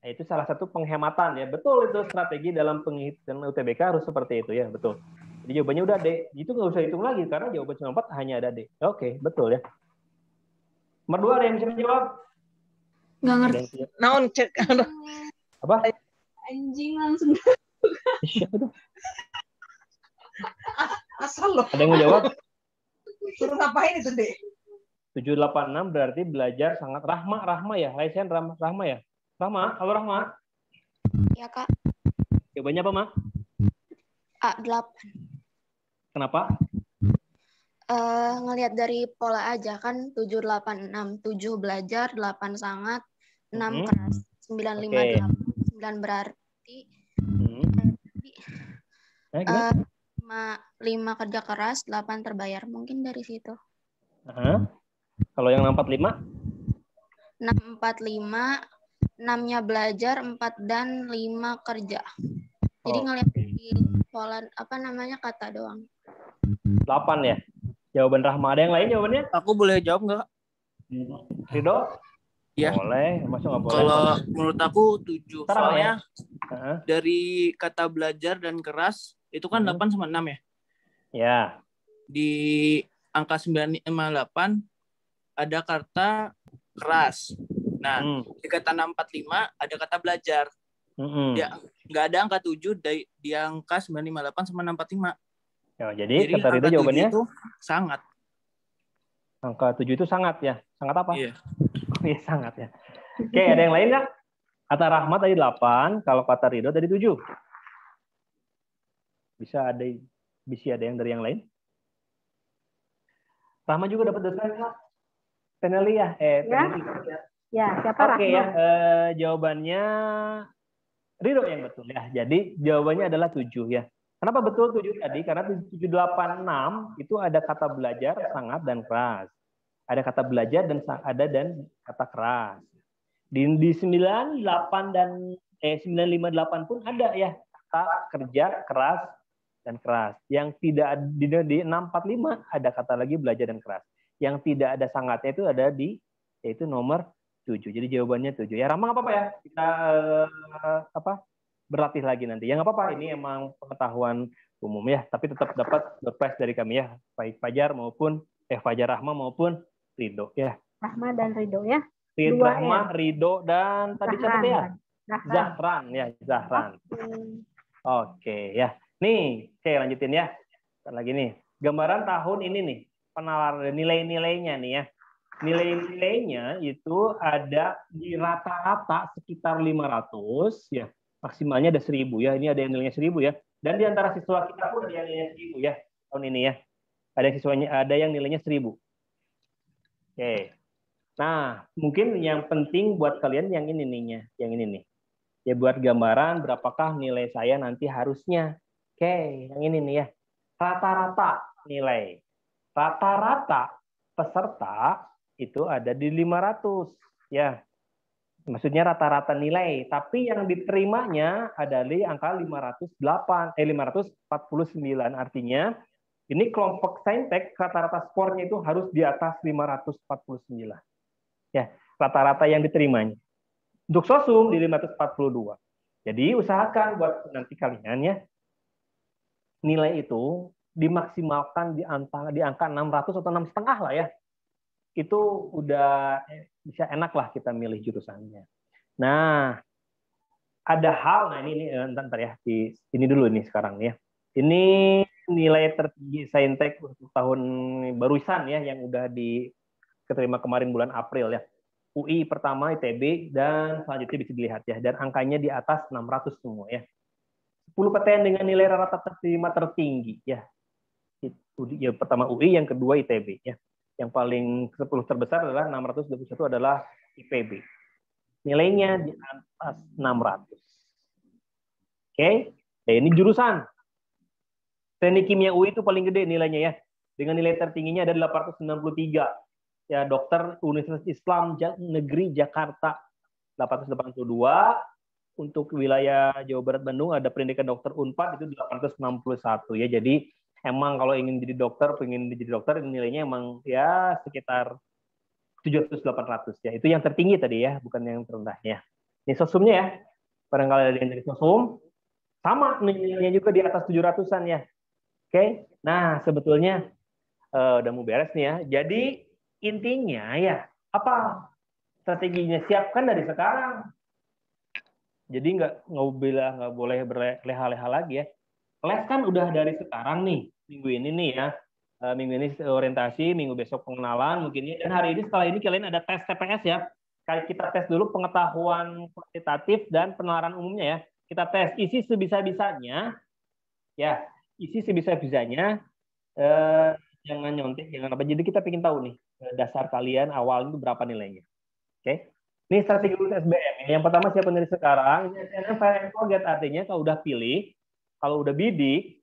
Nah, itu salah satu penghematan ya. Betul itu strategi dalam penghitungan UTBK harus seperti itu ya, betul. Jadi jawabannya udah D. Itu nggak usah hitung lagi karena jawaban 94 hanya ada D. Oke, betul ya. Nomor 2 ada yang bisa menjawab? Nggak ngerti. Naon cek. Apa? Anjing langsung. Siapa tuh? Asal loh. Ada yang mau jawab? Suruh ngapain itu, Dek? 786 berarti belajar sangat Rahma ya. Laisen Rahma ya. Rahma, halo Rahma. Ya, Kak. Jawabannya apa, Mak? A8. Kenapa? Ngelihat dari pola aja kan 786, 7 belajar, 8 sangat, 6 keras, 958, 9 berarti 5 kerja keras, 8 terbayar. Mungkin dari situ. Kalau yang 645? 645, 6-nya belajar, 4 dan 5 kerja. Jadi ngelihat di pola kata doang. 8 ya. Jawaban Rahma. Ada yang lain jawabannya? Aku boleh jawab nggak? Ridho? Ya. Boleh. Masa nggak boleh? Kalau menurut aku 7. Soalnya dari kata belajar dan keras itu kan 8 sama 6 ya. Ya. Di angka 958 ada kata keras. Nah, di kata 645 ada kata belajar. Dia nggak ada angka 7 di angka 958 sama 645. Ya, jadi kata Ridho jawabannya itu sangat. Angka 7 itu sangat ya. Sangat apa? Iya. Iya, sangat ya. Oke, ada yang lain nggak? Kata Rahmat tadi 8, kalau kata Ridho tadi 7. Bisa ada yang dari yang lain? Rahmat juga dapat dosen nggak? Peneli ya? Ya, siapa Oke ya, jawabannya Ridho yang betul ya. Jadi jawabannya adalah 7 ya. Kenapa betul 7 tadi? Karena 786 itu ada kata belajar, sangat, dan keras. Ada kata belajar dan kata keras. Di 98 dan 958 pun ada ya kata kerja, keras, dan keras. Yang tidak di 645 ada kata lagi belajar dan keras. Yang tidak ada sangatnya itu ada yaitu nomor 7. Jadi jawabannya 7. Ya Rama nggak apa-apa ya. Kita berlatih lagi nanti. Ya nggak apa-apa. Ini emang pengetahuan umum ya, tapi tetap dapat door prize dari kami ya, baik Fajar Rahma maupun Ridho ya. Rahma dan Ridho ya. Rahma, Ridho dan tadi siapa ya? Zahran. Oke ya. Nih, oke lanjutin ya. Lagi nih. Gambaran tahun ini nih, penalaran nilai-nilainya nih ya. Nilai-nilainya itu ada di rata-rata sekitar 500 ya. Maksimalnya ada 1000 ya. Ini ada yang nilainya 1000 ya. Dan di antara siswa kita pun ada yang nilainya 1000 ya tahun ini ya. Ada yang nilainya 1000. Oke. Nah, mungkin yang penting buat kalian yang ini nih. Ya buat gambaran berapakah nilai saya nanti harusnya. Oke, yang ini nih ya. Rata-rata nilai. Rata-rata peserta itu ada di 500 ya. Maksudnya rata-rata nilai, tapi yang diterimanya ada di angka 549. Artinya ini kelompok saintek rata-rata skornya itu harus di atas 549. Ya, rata-rata yang diterimanya. Untuk sosum di 542. Jadi usahakan buat nanti kalian ya, nilai itu dimaksimalkan di angka 600 atau 6,5 lah ya. Itu udah bisa enak lah kita milih jurusannya. Nah, ada hal, ini ntar ya, ini dulu nih sekarang ya. Ini nilai tertinggi saintek untuk tahun barusan ya, yang udah diterima kemarin bulan April ya. UI pertama, ITB, dan selanjutnya bisa dilihat ya. Dan angkanya di atas 600 semua ya. 10 PTN dengan nilai rata terima tertinggi ya. Itu ya, pertama UI, yang kedua ITB ya. Yang paling 10 terbesar adalah 621 adalah IPB. Nilainya di atas 600. Oke, ini jurusan. Teknik Kimia UI itu paling gede nilainya ya. Dengan nilai tertingginya ada 893. Ya, dokter Universitas Islam Negeri Jakarta 882. Untuk wilayah Jawa Barat Bandung ada pendidikan dokter Unpad itu 861 ya. Jadi emang kalau ingin jadi dokter, nilainya emang ya sekitar 700-800 ya. Itu yang tertinggi tadi ya, bukan yang terendahnya. Ini sosumnya ya. Barangkali ada yang dari sosum. Sama nilainya juga di atas 700-an ya. Oke. Nah, sebetulnya udah mau beres nih ya. Jadi intinya ya, apa strateginya? Siapkan dari sekarang. Jadi nggak boleh berleha-leha lagi ya. Les kan udah dari sekarang nih, minggu ini nih ya. Minggu ini orientasi, minggu besok pengenalan mungkin ya. Dan hari ini setelah ini kalian ada tes TPS ya. Kita tes dulu pengetahuan kuantitatif dan penalaran umumnya ya. Kita tes isi sebisa-bisanya. Ya, isi sebisa-bisanya. Jangan nyontek, jangan apa. Jadi kita pengen tahu nih dasar kalian awal itu berapa nilainya. Oke. Ini strategi lulus SBM. Yang pertama siapkan dari sekarang. Target artinya kalau udah pilih, kalau udah bidik,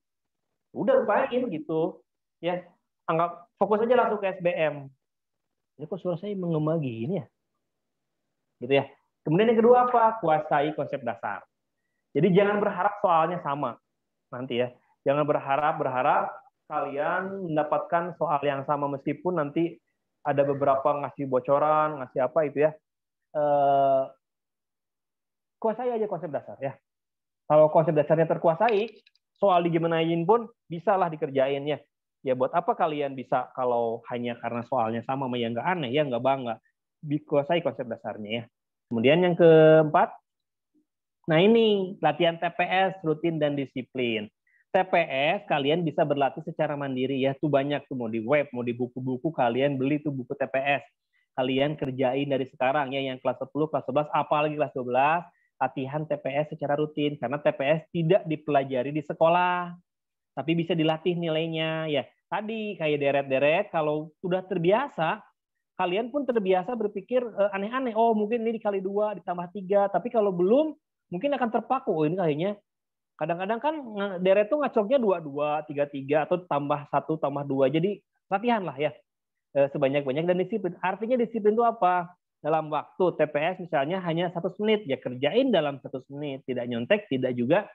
udah lupain gitu. Ya, anggap fokus aja langsung ke SBM. Ini kok suara saya menggema gini ya? Gitu ya. Kemudian yang kedua apa? Kuasai konsep dasar. Jadi jangan berharap soalnya sama nanti ya. Jangan berharap kalian mendapatkan soal yang sama meskipun nanti ada beberapa ngasih bocoran, ngasih apa itu ya. Kuasai aja konsep dasar ya. Kalau konsep dasarnya terkuasai, soal digimanain pun bisalah dikerjain ya. Ya buat apa kalian bisa kalau hanya karena soalnya sama ya nggak aneh ya, nggak bangga. Dikuasai konsep dasarnya ya. Kemudian yang keempat, nah ini latihan TPS rutin dan disiplin. TPS kalian bisa berlatih secara mandiri ya, tuh banyak tuh, mau di web, mau di buku-buku, kalian beli tuh buku TPS. Kalian kerjain dari sekarang ya, yang kelas 10, kelas 11, apalagi kelas 12, latihan TPS secara rutin. Karena TPS tidak dipelajari di sekolah, tapi bisa dilatih nilainya. Ya, tadi kayak deret-deret, kalau sudah terbiasa, kalian pun terbiasa berpikir aneh-aneh. Oh, mungkin ini dikali 2, ditambah 3. Tapi kalau belum, mungkin akan terpaku. Oh, ini kayaknya. Kadang-kadang kan deret tuh ngacoknya 2, 3, atau tambah 1, tambah 2. Jadi latihan lah ya. Sebanyak-banyak dan disiplin. Artinya disiplin itu apa? Dalam waktu TPS misalnya hanya 1 menit, ya kerjain dalam 1 menit, tidak nyontek, tidak juga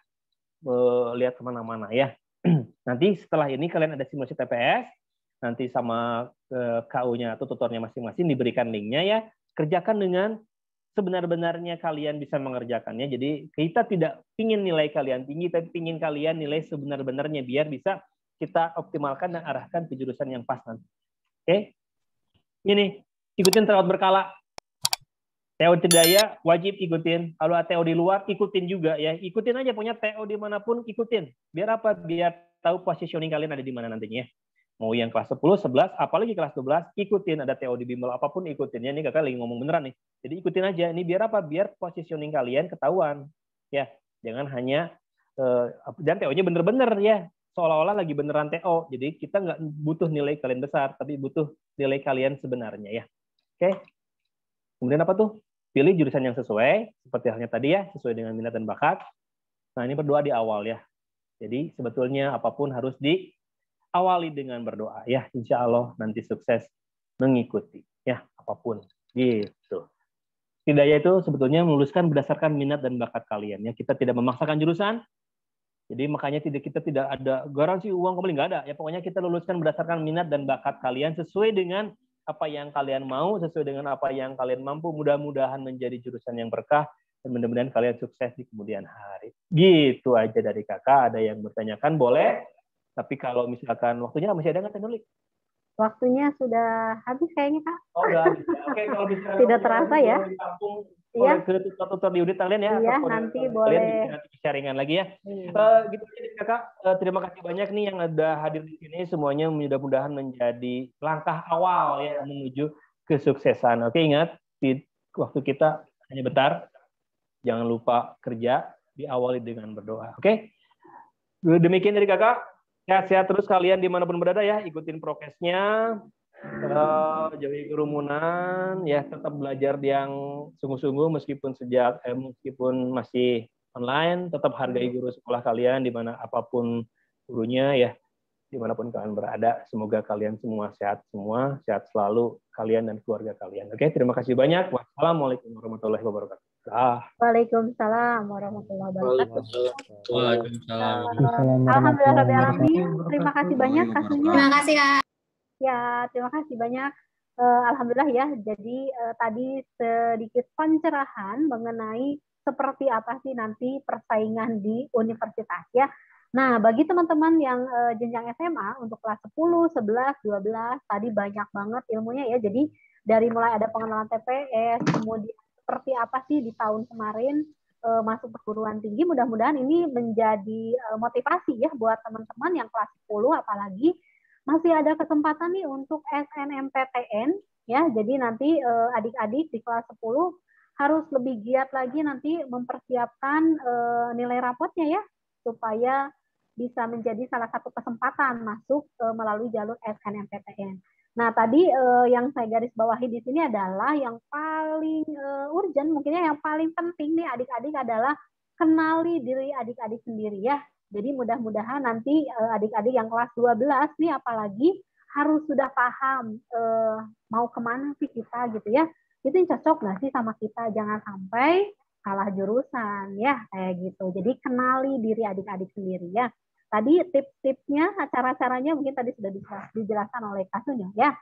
lihat kemana-mana ya. Nanti setelah ini kalian ada simulasi TPS, nanti sama KU-nya atau tutornya masing-masing diberikan linknya ya. Kerjakan dengan sebenar-benarnya kalian bisa mengerjakannya. Jadi kita tidak ingin nilai kalian tinggi, tapi ingin kalian nilai sebenar-benarnya biar bisa kita optimalkan dan arahkan ke jurusan yang pas nanti. Oke? Ini, ikutin terawat berkala. TO Daya wajib ikutin. Kalau TO di luar, ikutin juga ya. Ikutin aja, punya TO dimanapun, ikutin. Biar apa? Biar tahu positioning kalian ada di mana nantinya. Mau yang kelas 10, 11, apalagi kelas 12, ikutin. Ada TO di bimbel apapun, ikutin. Ya, ini kakak lagi ngomong beneran nih. Jadi ikutin aja. Ini biar apa? Biar positioning kalian ketahuan. Ya, jangan hanya, dan TO-nya bener-bener ya. Seolah-olah lagi beneran TO. Jadi kita nggak butuh nilai kalian besar, tapi butuh nilai kalian sebenarnya ya. Oke. Kemudian apa tuh? Pilih jurusan yang sesuai, seperti halnya tadi ya, sesuai dengan minat dan bakat. Nah, ini berdoa di awal ya. Jadi sebetulnya apapun harus diawali dengan berdoa ya. Insya Allah nanti sukses mengikuti ya, apapun. Gitu. Hidayah itu sebetulnya meluluskan berdasarkan minat dan bakat kalian ya. Kita tidak memaksakan jurusan. Jadi makanya kita tidak ada garansi uang kembali, nggak ada. Ya pokoknya kita luluskan berdasarkan minat dan bakat kalian sesuai dengan apa yang kalian mau, sesuai dengan apa yang kalian mampu. Mudah-mudahan menjadi jurusan yang berkah dan mudah-mudahan kalian sukses di kemudian hari. Gitu aja dari kakak. Ada yang bertanyakan boleh. Tapi kalau misalkan waktunya masih ada nggak Nulik? Waktunya sudah habis kayaknya Kak. Oh, udah habis. Oke, kalau bisa tidak terasa ya. Iya. Ke tutor di unit kalian ya. Iya, nanti boleh. Nanti sharingan lagi ya. Gitu aja kakak. Terima kasih banyak nih yang ada hadir di sini. Semuanya mudah-mudahan menjadi langkah awal ya menuju kesuksesan. Oke, ingat waktu kita hanya bentar. Jangan lupa kerja diawali dengan berdoa. Oke. Demikian dari kakak. Sehat-sehat terus kalian dimanapun berada ya. Ikutin prokesnya. Jauhi kerumunan ya, tetap belajar yang sungguh-sungguh meskipun meskipun masih online, tetap hargai guru sekolah kalian di mana apapun gurunya ya, dimanapun kalian berada. Semoga kalian semua, sehat selalu kalian dan keluarga kalian. Oke, terima kasih banyak. Wassalamualaikum warahmatullahi wabarakatuh. Waalaikumsalam warahmatullahi wabarakatuh. Waalaikumsalam. Alhamdulillahirrahmanirrahim. Terima kasih banyak Kasunya. Terima kasih Kak. Ya, terima kasih banyak. Alhamdulillah ya. Jadi tadi sedikit pencerahan mengenai seperti apa sih nanti persaingan di universitas ya. Nah, bagi teman-teman yang jenjang SMA untuk kelas 10, 11, 12 tadi banyak banget ilmunya ya. Jadi dari mulai ada pengenalan TPS, kemudian seperti apa sih di tahun kemarin masuk perguruan tinggi, mudah-mudahan ini menjadi motivasi ya buat teman-teman yang kelas 10 apalagi masih ada kesempatan nih untuk SNMPTN ya. Jadi nanti adik-adik di kelas 10 harus lebih giat lagi nanti mempersiapkan nilai rapotnya ya supaya bisa menjadi salah satu kesempatan masuk melalui jalur SNMPTN. Nah, tadi yang saya garis bawahi di sini adalah yang paling urgent, mungkinnya yang paling penting nih adik-adik adalah kenali diri adik-adik sendiri ya. Jadi mudah-mudahan nanti adik-adik yang kelas 12 nih apalagi harus sudah paham mau kemana sih kita gitu ya. Itu yang cocok nggak sih sama kita? Jangan sampai kalah jurusan ya kayak gitu. Jadi kenali diri adik-adik sendiri ya. Tadi tips-tipsnya, cara-caranya mungkin tadi sudah dijelaskan oleh Kasunya ya.